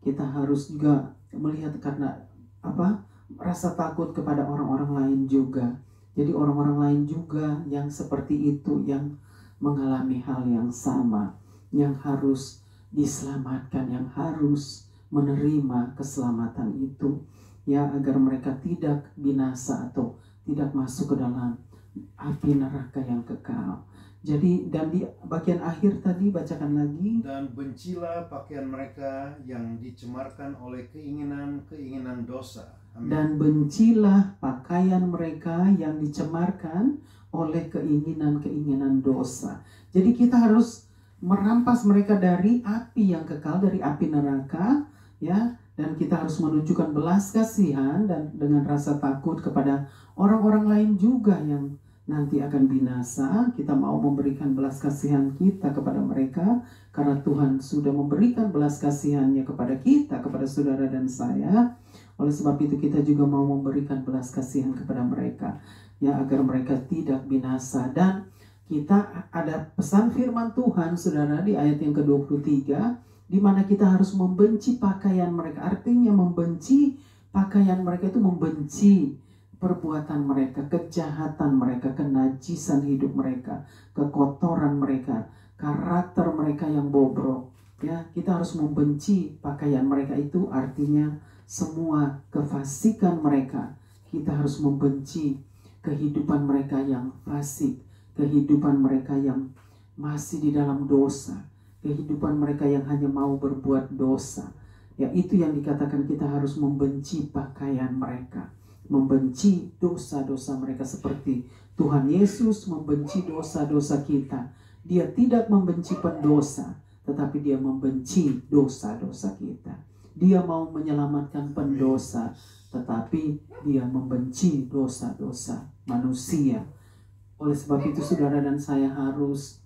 kita harus juga melihat karena apa? Rasa takut kepada orang-orang lain juga. Jadi orang-orang lain juga yang seperti itu, yang mengalami hal yang sama, yang harus diselamatkan, yang harus menerima keselamatan itu, ya, agar mereka tidak binasa atau tidak masuk ke dalam api neraka yang kekal. Jadi, dan di bagian akhir tadi bacakan lagi. Dan bencilah pakaian mereka yang dicemarkan oleh keinginan-keinginan dosa. Amin. Dan bencilah pakaian mereka yang dicemarkan oleh keinginan-keinginan dosa. Jadi kita harus merampas mereka dari api yang kekal, dari api neraka, ya. Dan kita harus menunjukkan belas kasihan dan dengan rasa takut kepada orang-orang lain juga yang nanti akan binasa. Kita mau memberikan belas kasihan kita kepada mereka, karena Tuhan sudah memberikan belas kasihannya kepada kita, kepada saudara dan saya. Oleh sebab itu kita juga mau memberikan belas kasihan kepada mereka, ya, agar mereka tidak binasa. Dan kita ada pesan firman Tuhan, saudara, di ayat yang ke-23, di mana kita harus membenci pakaian mereka. Artinya membenci pakaian mereka itu membenci perbuatan mereka, kejahatan mereka, kenajisan hidup mereka, kekotoran mereka, karakter mereka yang bobrok. Ya, kita harus membenci pakaian mereka, itu artinya semua kefasikan mereka. Kita harus membenci kehidupan mereka yang fasik, kehidupan mereka yang masih di dalam dosa, kehidupan mereka yang hanya mau berbuat dosa. Ya, itu yang dikatakan kita harus membenci pakaian mereka, membenci dosa-dosa mereka seperti Tuhan Yesus membenci dosa-dosa kita. Dia tidak membenci pendosa, tetapi dia membenci dosa-dosa kita. Dia mau menyelamatkan pendosa, tetapi dia membenci dosa-dosa manusia. Oleh sebab itu saudara dan saya harus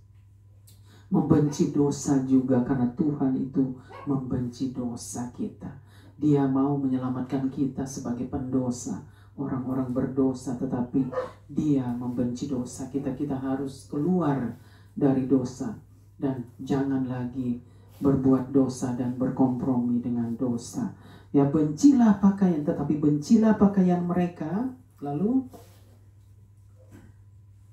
membenci dosa juga, karena Tuhan itu membenci dosa kita. Dia mau menyelamatkan kita sebagai pendosa, orang-orang berdosa, tetapi dia membenci dosa kita. Kita harus keluar dari dosa dan jangan lagi berbuat dosa dan berkompromi dengan dosa. Ya, bencilah pakaian, tetapi bencilah pakaian mereka. Lalu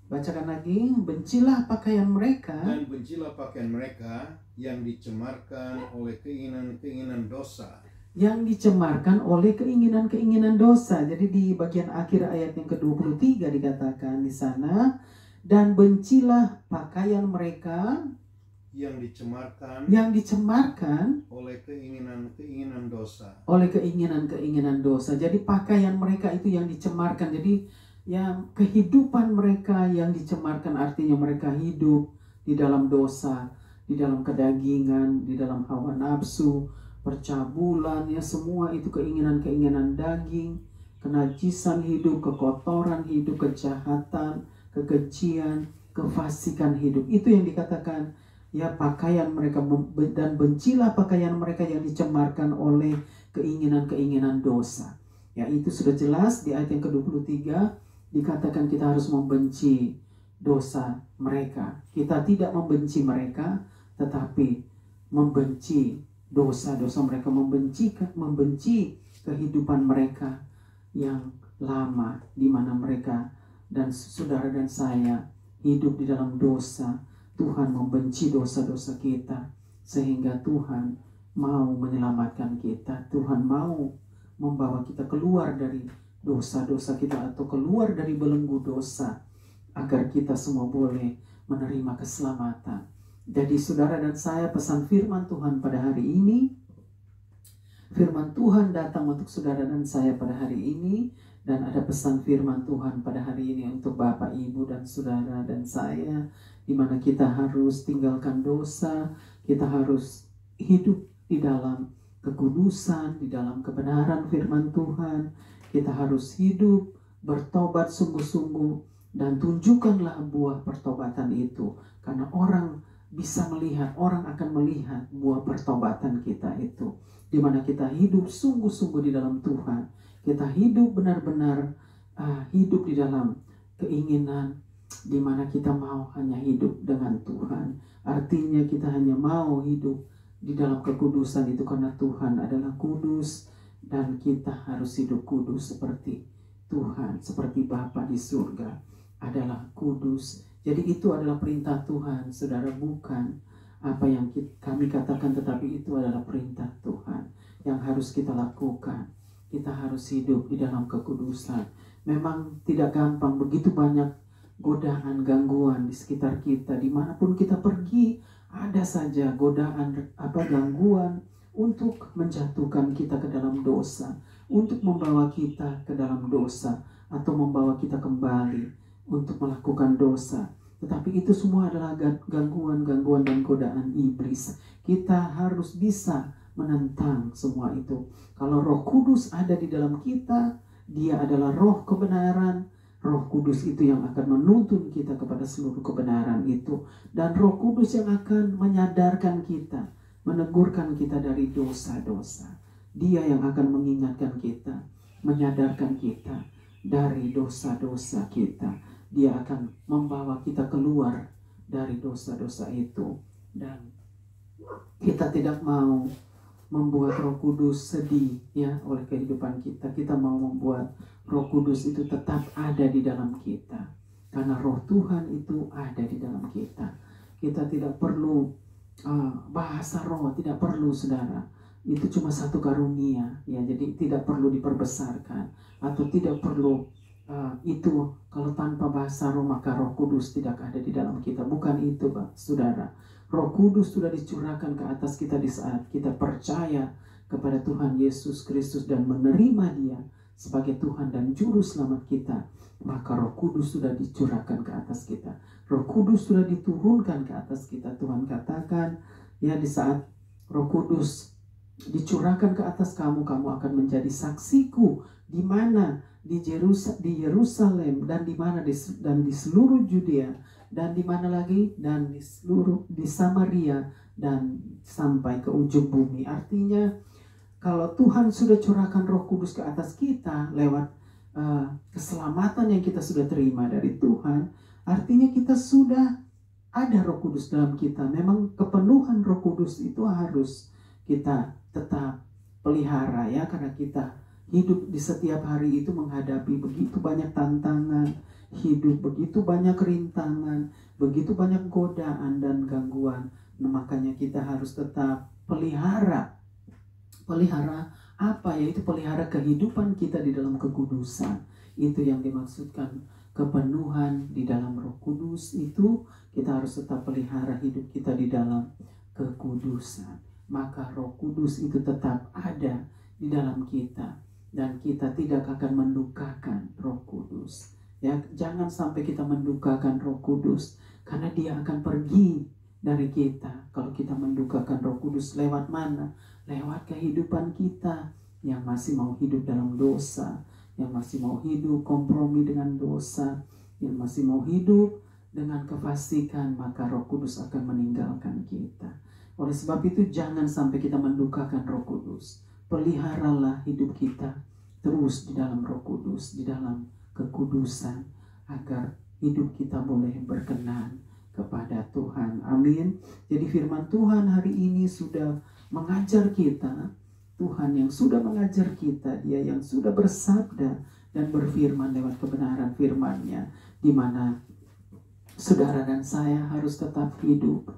bacakan lagi, bencilah pakaian mereka. Dan bencilah pakaian mereka yang dicemarkan oleh keinginan-keinginan dosa. Yang dicemarkan oleh keinginan-keinginan dosa. Jadi di bagian akhir ayat yang ke-23 dikatakan di sana, dan bencilah pakaian mereka yang dicemarkan oleh keinginan-keinginan dosa. Oleh keinginan-keinginan dosa. Jadi pakaian mereka itu yang dicemarkan. Jadi yang kehidupan mereka yang dicemarkan artinya mereka hidup di dalam dosa, di dalam kedagingan, di dalam hawa nafsu, percabulan, ya semua itu keinginan-keinginan daging, kenajisan hidup, kekotoran hidup, kejahatan, kekejian, kefasikan hidup. Itu yang dikatakan ya pakaian mereka, dan bencilah pakaian mereka yang dicemarkan oleh keinginan-keinginan dosa. Ya, itu sudah jelas di ayat yang ke-23 dikatakan kita harus membenci dosa mereka. Kita tidak membenci mereka, tetapi membenci dosa-dosa mereka, membenci kehidupan mereka yang lama, di mana mereka dan saudara dan saya hidup di dalam dosa. Tuhan membenci dosa-dosa kita, sehingga Tuhan mau menyelamatkan kita. Tuhan mau membawa kita keluar dari dosa-dosa kita, atau keluar dari belenggu dosa, agar kita semua boleh menerima keselamatan. Jadi saudara dan saya, pesan firman Tuhan pada hari ini, firman Tuhan datang untuk saudara dan saya pada hari ini, dan ada pesan firman Tuhan pada hari ini untuk Bapak, Ibu, dan saudara dan saya, di mana kita harus tinggalkan dosa, kita harus hidup di dalam kekudusan, di dalam kebenaran firman Tuhan. Kita harus hidup bertobat sungguh-sungguh, dan tunjukkanlah buah pertobatan itu, karena orang bisa melihat, orang akan melihat buah pertobatan kita itu, di mana kita hidup sungguh-sungguh di dalam Tuhan. Kita hidup benar-benar hidup di dalam keinginan, di mana kita mau hanya hidup dengan Tuhan. Artinya kita hanya mau hidup di dalam kekudusan itu, karena Tuhan adalah kudus, dan kita harus hidup kudus seperti Tuhan, seperti Bapa di surga adalah kudus. Jadi itu adalah perintah Tuhan, saudara, bukan apa yang kami katakan, tetapi itu adalah perintah Tuhan yang harus kita lakukan. Kita harus hidup di dalam kekudusan. Memang tidak gampang, begitu banyak godaan, gangguan di sekitar kita. Dimanapun kita pergi, ada saja godaan, gangguan untuk menjatuhkan kita ke dalam dosa, untuk membawa kita ke dalam dosa, atau membawa kita kembali untuk melakukan dosa. Tetapi itu semua adalah gangguan-gangguan dan godaan iblis. Kita harus bisa menentang semua itu. Kalau Roh Kudus ada di dalam kita, Dia adalah roh kebenaran. Roh Kudus itu yang akan menuntun kita kepada seluruh kebenaran itu. Dan Roh Kudus yang akan menyadarkan kita, menegurkan kita dari dosa-dosa. Dia yang akan mengingatkan kita, menyadarkan kita dari dosa-dosa kita. Dia akan membawa kita keluar dari dosa-dosa itu. Dan kita tidak mau membuat Roh Kudus sedih ya oleh kehidupan kita. Kita mau membuat Roh Kudus itu tetap ada di dalam kita, karena Roh Tuhan itu ada di dalam kita. Kita tidak perlu bahasa roh, tidak perlu, saudara. Itu cuma satu karunia ya, jadi tidak perlu diperbesarkan, atau tidak perlu itu Kalau tanpa bahasa roh maka Roh Kudus tidak ada di dalam kita. Bukan itu, Pak, saudara. Roh Kudus sudah dicurahkan ke atas kita di saat kita percaya kepada Tuhan Yesus Kristus dan menerima Dia sebagai Tuhan dan Juru Selamat kita. Maka Roh Kudus sudah dicurahkan ke atas kita. Roh Kudus sudah diturunkan ke atas kita. Tuhan katakan, ya, di saat Roh Kudus dicurahkan ke atas kamu, kamu akan menjadi saksiku di mana? Di Yerusalem dan di mana dan di seluruh Judea dan di mana lagi dan di Samaria dan sampai ke ujung bumi. Artinya kalau Tuhan sudah curahkan Roh Kudus ke atas kita lewat keselamatan yang kita sudah terima dari Tuhan, artinya kita sudah ada Roh Kudus dalam kita. Memang kepenuhan Roh Kudus itu harus kita tetap pelihara, ya, karena kita hidup di setiap hari itu menghadapi begitu banyak tantangan hidup, begitu banyak rintangan, begitu banyak godaan dan gangguan. Nah, makanya kita harus tetap pelihara apa? Yaitu pelihara kehidupan kita di dalam kekudusan. Itu yang dimaksudkan kepenuhan di dalam Roh Kudus. Itu kita harus tetap pelihara hidup kita di dalam kekudusan. Maka Roh Kudus itu tetap ada di dalam kita. Dan kita tidak akan mendukakan Roh Kudus. Ya, jangan sampai kita mendukakan Roh Kudus, karena Dia akan pergi dari kita. Kalau kita mendukakan Roh Kudus lewat mana? Lewat kehidupan kita yang masih mau hidup dalam dosa, yang masih mau hidup kompromi dengan dosa, yang masih mau hidup dengan kefasikan, maka Roh Kudus akan meninggalkan kita. Oleh sebab itu jangan sampai kita mendukakan Roh Kudus. Peliharalah hidup kita terus di dalam Roh Kudus, di dalam kekudusan, agar hidup kita boleh berkenan kepada Tuhan. Amin. Jadi firman Tuhan hari ini sudah mengajar kita. Tuhan yang sudah mengajar kita, Dia yang sudah bersabda dan berfirman lewat kebenaran firman-Nya, di mana saudara dan saya harus tetap hidup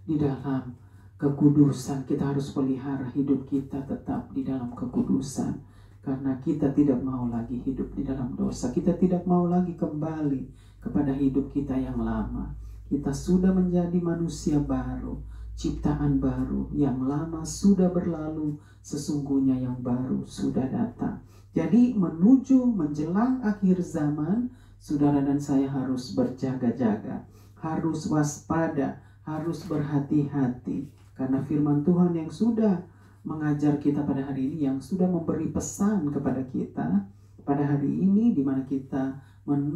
di dalam kekudusan. Kita harus pelihara hidup kita tetap di dalam kekudusan, karena kita tidak mau lagi hidup di dalam dosa. Kita tidak mau lagi kembali kepada hidup kita yang lama. Kita sudah menjadi manusia baru, ciptaan baru. Yang lama sudah berlalu, sesungguhnya yang baru sudah datang. Jadi menuju menjelang akhir zaman, saudara dan saya harus berjaga-jaga, harus waspada, harus berhati-hati. Karena firman Tuhan yang sudah mengajar kita pada hari ini, yang sudah memberi pesan kepada kita pada hari ini, di mana kita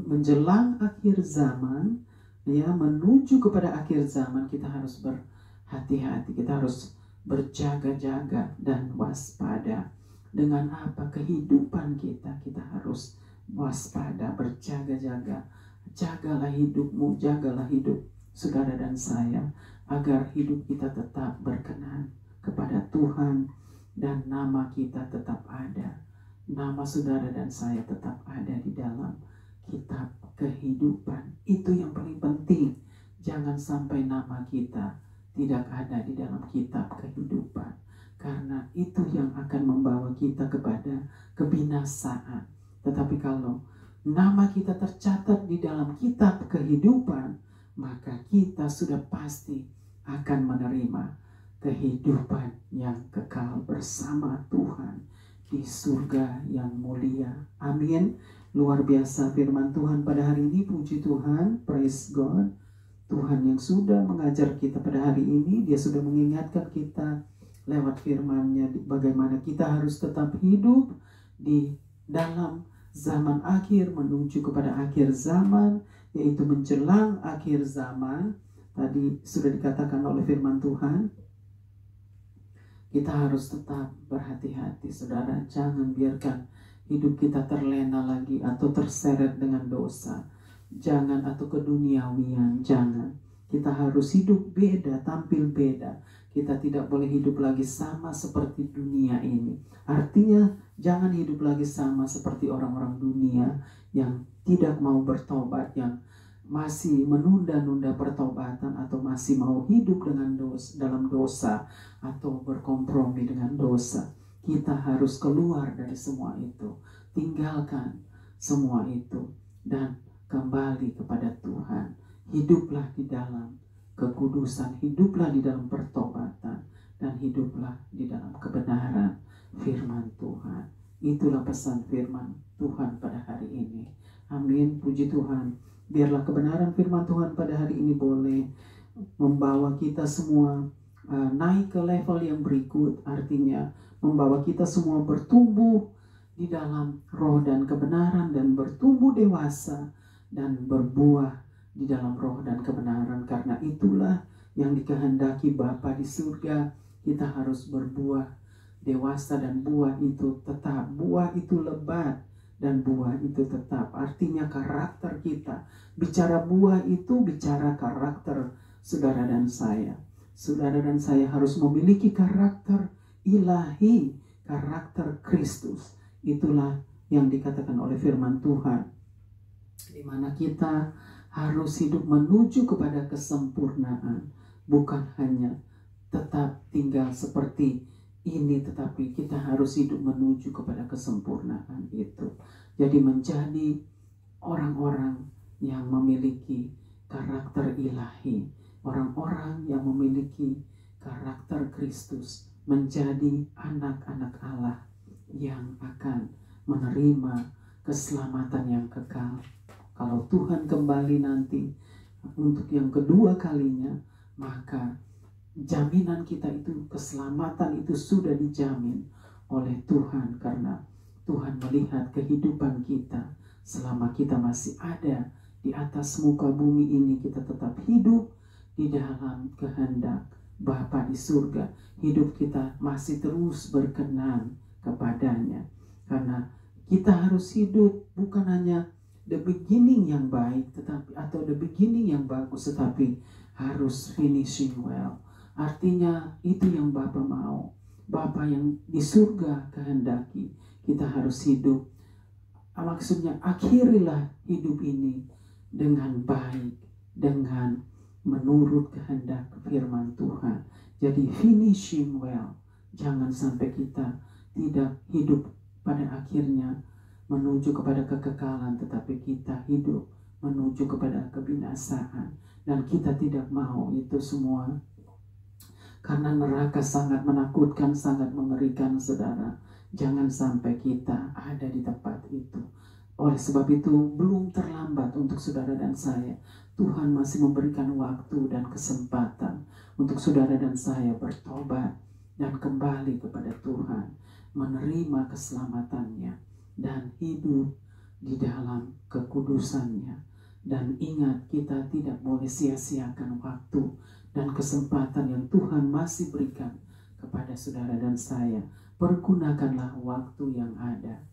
menjelang akhir zaman, ya, menuju kepada akhir zaman, kita harus berhati-hati, kita harus berjaga-jaga dan waspada. Dengan apa? Kehidupan kita harus waspada, berjaga-jaga. Jagalah hidupmu, jagalah hidup saudara dan saya, agar hidup kita tetap berkenan kepada Tuhan dan nama kita tetap ada. Nama saudara dan saya tetap ada di dalam kitab kehidupan. Itu yang paling penting. Jangan sampai nama kita tidak ada di dalam kitab kehidupan, karena itu yang akan membawa kita kepada kebinasaan. Tetapi kalau nama kita tercatat di dalam kitab kehidupan, maka kita sudah pasti akan menerima kehidupan yang kekal bersama Tuhan di surga yang mulia. Amin. Luar biasa firman Tuhan pada hari ini. Puji Tuhan, praise God. Tuhan yang sudah mengajar kita pada hari ini, Dia sudah mengingatkan kita lewat firman-Nya bagaimana kita harus tetap hidup di dalam zaman akhir, menuju kepada akhir zaman, yaitu menjelang akhir zaman. Tadi sudah dikatakan oleh firman Tuhan, kita harus tetap berhati-hati, saudara. Jangan biarkan hidup kita terlena lagi atau terseret dengan dosa. Jangan, atau keduniawian. Jangan. Kita harus hidup beda, tampil beda. Kita tidak boleh hidup lagi sama seperti dunia ini. Artinya jangan hidup lagi sama seperti orang-orang dunia yang tidak mau bertobat, yang masih menunda-nunda pertobatan, atau masih mau hidup dengan dalam dosa, atau berkompromi dengan dosa. Kita harus keluar dari semua itu, tinggalkan semua itu, dan kembali kepada Tuhan. Hiduplah di dalam kekudusan, hiduplah di dalam pertobatan, dan hiduplah di dalam kebenaran firman Tuhan. Itulah pesan firman Tuhan pada hari ini. Amin, puji Tuhan. Biarlah kebenaran firman Tuhan pada hari ini boleh membawa kita semua naik ke level yang berikut. Artinya membawa kita semua bertumbuh di dalam roh dan kebenaran, dan bertumbuh dewasa dan berbuah di dalam roh dan kebenaran. Karena itulah yang dikehendaki Bapa di surga. Kita harus berbuah dewasa, dan buah itu tetap. Buah itu lebat dan buah itu tetap. Artinya karakter kita. Bicara buah itu bicara karakter saudara dan saya. Saudara dan saya harus memiliki karakter ilahi, karakter Kristus. Itulah yang dikatakan oleh firman Tuhan, di mana kita harus hidup menuju kepada kesempurnaan. Bukan hanya tetap tinggal seperti ini, tetapi kita harus hidup menuju kepada kesempurnaan itu. Jadi menjadi orang-orang yang memiliki karakter ilahi, orang-orang yang memiliki karakter Kristus, menjadi anak-anak Allah yang akan menerima keselamatan yang kekal. Kalau Tuhan kembali nanti untuk yang kedua kalinya, maka jaminan kita itu, keselamatan itu sudah dijamin oleh Tuhan. Karena Tuhan melihat kehidupan kita selama kita masih ada di atas muka bumi ini, kita tetap hidup di dalam kehendak Bapa di surga. Hidup kita masih terus berkenan kepadanya. Karena kita harus hidup bukan hanya the beginning yang baik, tetapi atau the beginning yang bagus, tetapi harus finishing well. Artinya itu yang Bapa mau. Bapa yang di surga kehendaki kita harus hidup. Maksudnya akhirilah hidup ini dengan baik, dengan menurut kehendak firman Tuhan. Jadi finishing well. Jangan sampai kita tidak hidup pada akhirnya menuju kepada kekekalan, tetapi kita hidup menuju kepada kebinasaan. Dan kita tidak mau itu semua. Karena neraka sangat menakutkan, sangat mengerikan, saudara. Jangan sampai kita ada di tempat itu. Oleh sebab itu, belum terlambat untuk saudara dan saya. Tuhan masih memberikan waktu dan kesempatan untuk saudara dan saya bertobat dan kembali kepada Tuhan, menerima keselamatannya, dan hidup di dalam kekudusannya. Dan ingat, kita tidak boleh sia-siakan waktu dan kesempatan yang Tuhan masih berikan kepada saudara dan saya. Pergunakanlah waktu yang ada,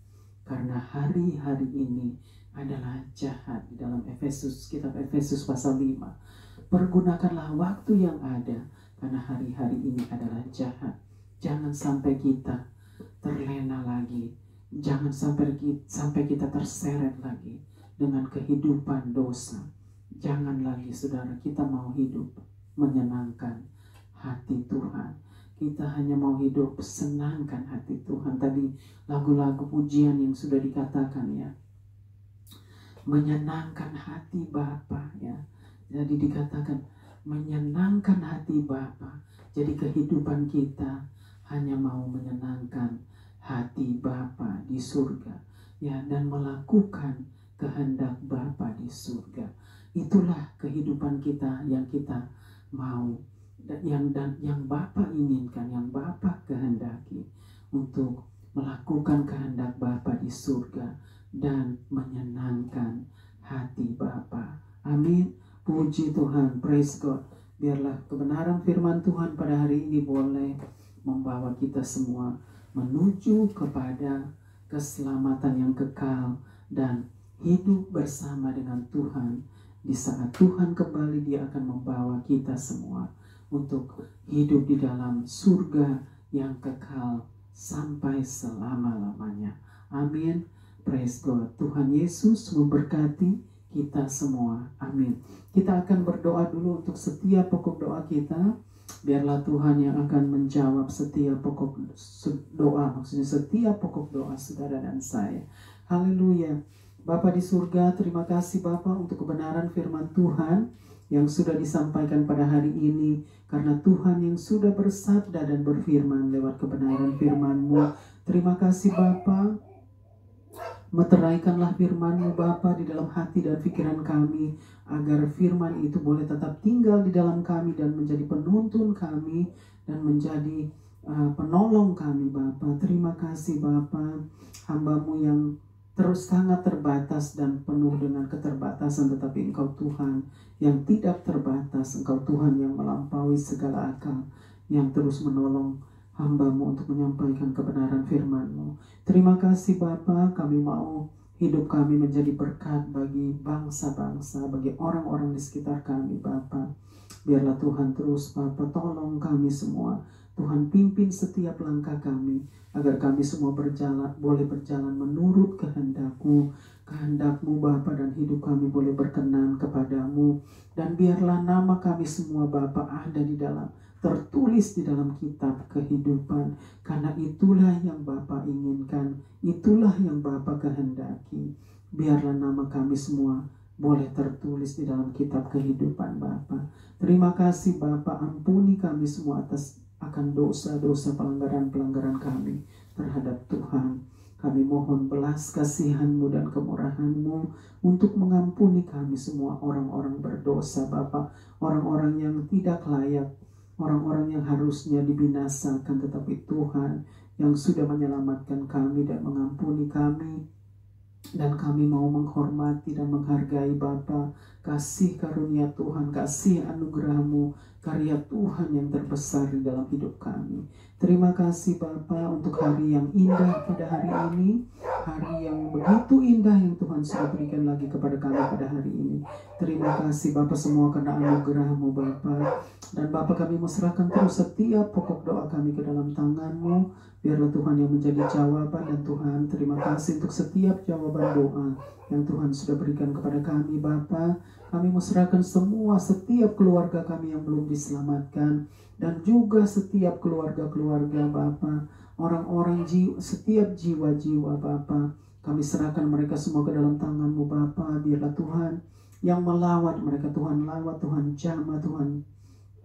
karena hari-hari ini adalah jahat. Di dalam kitab Efesus pasal 5, pergunakanlah waktu yang ada, karena hari-hari ini adalah jahat. Jangan sampai kita terlena lagi, jangan sampai kita terseret lagi dengan kehidupan dosa. Jangan lagi, saudara, kita mau hidup menyenangkan hati Tuhan. Kita hanya mau hidup senangkan hati Tuhan. Tadi lagu-lagu pujian yang sudah dikatakan, ya, menyenangkan hati Bapa, ya. Jadi dikatakan menyenangkan hati Bapa. Jadi kehidupan kita hanya mau menyenangkan hati Bapa di surga, ya, dan melakukan kehendak Bapa di surga. Itulah kehidupan kita yang kita mau, yang Bapa inginkan, yang Bapa kehendaki, untuk melakukan kehendak Bapa di surga dan menyenangkan hati Bapa. Amin. Puji Tuhan, praise God. Biarlah kebenaran firman Tuhan pada hari ini boleh membawa kita semua menuju kepada keselamatan yang kekal dan hidup bersama dengan Tuhan. Di saat Tuhan kembali, Dia akan membawa kita semua untuk hidup di dalam surga yang kekal sampai selama-lamanya. Amin. Praise God. Tuhan Yesus memberkati kita semua. Amin. Kita akan berdoa dulu untuk setiap pokok doa kita. Biarlah Tuhan yang akan menjawab setiap pokok doa, maksudnya setiap pokok doa saudara dan saya. Haleluya. Bapa di surga, terima kasih Bapa untuk kebenaran firman Tuhan yang sudah disampaikan pada hari ini. Karena Tuhan yang sudah bersabda dan berfirman lewat kebenaran firman-Mu. Terima kasih Bapa. Meteraikanlah firman-Mu Bapa di dalam hati dan pikiran kami, agar firman itu boleh tetap tinggal di dalam kami dan menjadi penuntun kami dan menjadi penolong kami Bapa. Terima kasih Bapa, hamba-Mu yang terus sangat terbatas dan penuh dengan keterbatasan, tetapi Engkau Tuhan yang tidak terbatas, Engkau Tuhan yang melampaui segala akal, yang terus menolong hamba-Mu untuk menyampaikan kebenaran firman-Mu. Terima kasih Bapa, kami mau hidup kami menjadi berkat bagi bangsa-bangsa, bagi orang-orang di sekitar kami Bapa. Biarlah Tuhan terus Bapa tolong kami semua. Tuhan pimpin setiap langkah kami, agar kami semua boleh berjalan menurut kehendak-Mu Bapa, dan hidup kami boleh berkenan kepadamu. Dan biarlah nama kami semua Bapa ada di dalam, tertulis di dalam kitab kehidupan, karena itulah yang Bapa inginkan, itulah yang Bapa kehendaki. Biarlah nama kami semua boleh tertulis di dalam kitab kehidupan Bapa. Terima kasih Bapa, ampuni kami semua akan dosa-dosa pelanggaran-pelanggaran kami terhadap Tuhan. Kami mohon belas kasihan-Mu dan kemurahan-Mu untuk mengampuni kami semua orang-orang berdosa Bapa, orang-orang yang tidak layak, orang-orang yang harusnya dibinasakan, tetapi Tuhan yang sudah menyelamatkan kami dan mengampuni kami. Dan kami mau menghormati dan menghargai Bapa, kasih karunia Tuhan, kasih anugerah-Mu, karya Tuhan yang terbesar di dalam hidup kami. Terima kasih Bapa untuk hari yang indah pada hari ini, hari yang begitu indah yang Tuhan sudah berikan lagi kepada kami pada hari ini. Terima kasih Bapa semua karena anugerah-Mu Bapa. Dan Bapa, kami mau serahkan terus setiap pokok doa kami ke dalam tangan-Mu. Biarlah Tuhan yang menjadi jawaban, dan Tuhan terima kasih untuk setiap jawaban doa yang Tuhan sudah berikan kepada kami Bapa. Kami mau serahkan semua setiap keluarga kami yang belum diselamatkan, dan juga setiap keluarga-keluarga Bapa, orang-orang setiap jiwa-jiwa Bapa. Kami serahkan mereka semua ke dalam tangan-Mu Bapa. Biarlah Tuhan yang melawat mereka, Tuhan lawat, Tuhan jamah, Tuhan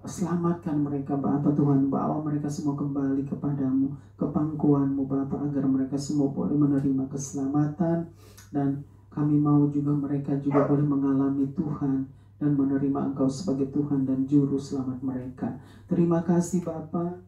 selamatkan mereka Bapa. Tuhan bawa mereka semua kembali kepadamu, ke pangkuan-Mu Bapa, agar mereka semua boleh menerima keselamatan. Dan kami mau juga mereka juga boleh mengalami Tuhan dan menerima Engkau sebagai Tuhan dan Juru Selamat mereka. Terima kasih Bapa,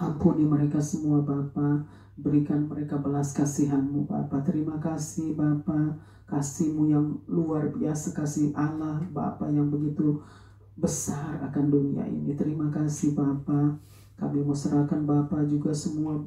ampuni mereka semua Bapa, berikan mereka belas kasihan-Mu Bapa. Terima kasih Bapa, kasih-Mu yang luar biasa, kasih Allah Bapa yang begitu besar akan dunia ini. Terima kasih Bapa. Kami mau serahkan Bapa juga semua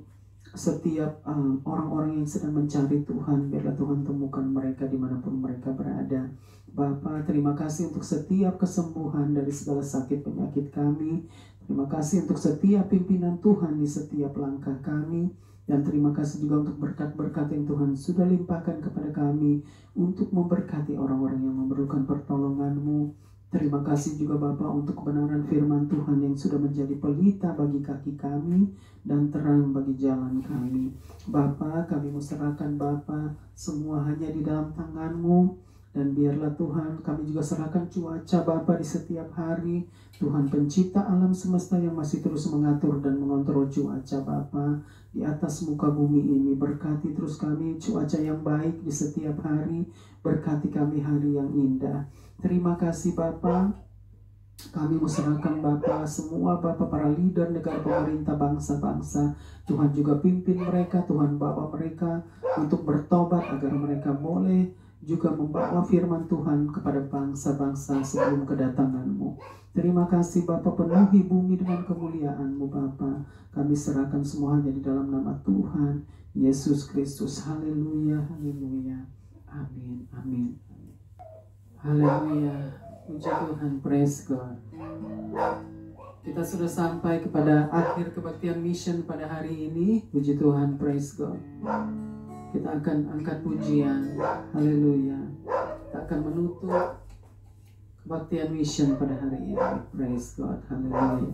setiap orang-orang yang sedang mencari Tuhan. Biarlah Tuhan temukan mereka dimanapun mereka berada Bapa. Terima kasih untuk setiap kesembuhan dari segala sakit penyakit kami. Terima kasih untuk setiap pimpinan Tuhan di setiap langkah kami. Dan terima kasih juga untuk berkat-berkat yang Tuhan sudah limpahkan kepada kami untuk memberkati orang-orang yang memerlukan pertolongan-Mu. Terima kasih juga Bapa untuk kebenaran firman Tuhan yang sudah menjadi pelita bagi kaki kami dan terang bagi jalan kami. Bapa, kami mau serahkan Bapa semua hanya di dalam tangan-Mu. Dan biarlah Tuhan kami juga serahkan cuaca Bapa di setiap hari. Tuhan pencipta alam semesta yang masih terus mengatur dan mengontrol cuaca Bapa di atas muka bumi ini. Berkati terus kami cuaca yang baik di setiap hari. Berkati kami hari yang indah. Terima kasih Bapa. Kami mau serahkan Bapa semua Bapa para leader negara, pemerintah, bangsa-bangsa. Tuhan juga pimpin mereka, Tuhan bawa mereka untuk bertobat agar mereka boleh juga membawa firman Tuhan kepada bangsa-bangsa sebelum kedatangan-Mu. Terima kasih Bapa, penuhi bumi dengan kemuliaan-Mu Bapa. Kami serahkan semuanya di dalam nama Tuhan Yesus Kristus. Haleluya, haleluya. Amin, amin. Haleluya. Puji Tuhan, praise God. Kita sudah sampai kepada akhir kebaktian mission pada hari ini. Puji Tuhan, praise God. Kita akan angkat pujian. Haleluya. Kita akan menutup kebaktian mission pada hari ini. Praise God. Haleluya.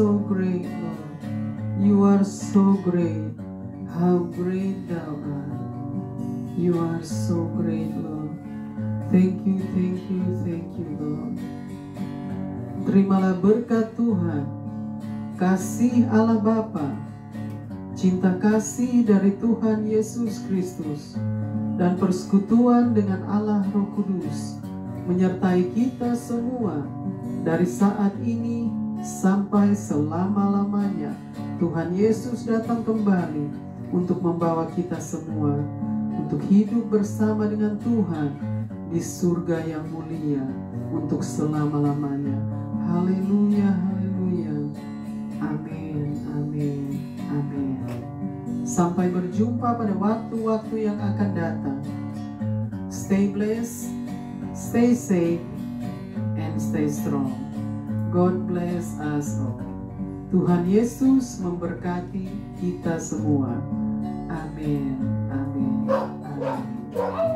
so great, Lord. You are so great. How great Thou art. You are so great, Lord. Thank you, Lord. Terimalah berkat Tuhan, kasih Allah Bapa, cinta kasih dari Tuhan Yesus Kristus, dan persekutuan dengan Allah Roh Kudus menyertai kita semua dari saat ini sampai selama-lamanya. Tuhan Yesus datang kembali untuk membawa kita semua untuk hidup bersama dengan Tuhan di surga yang mulia untuk selama-lamanya. Haleluya, haleluya. Amin, amin, amin. Sampai berjumpa pada waktu-waktu yang akan datang. Stay blessed, stay safe, and stay strong. God bless us all. Tuhan Yesus memberkati kita semua. Amin, amin, amin.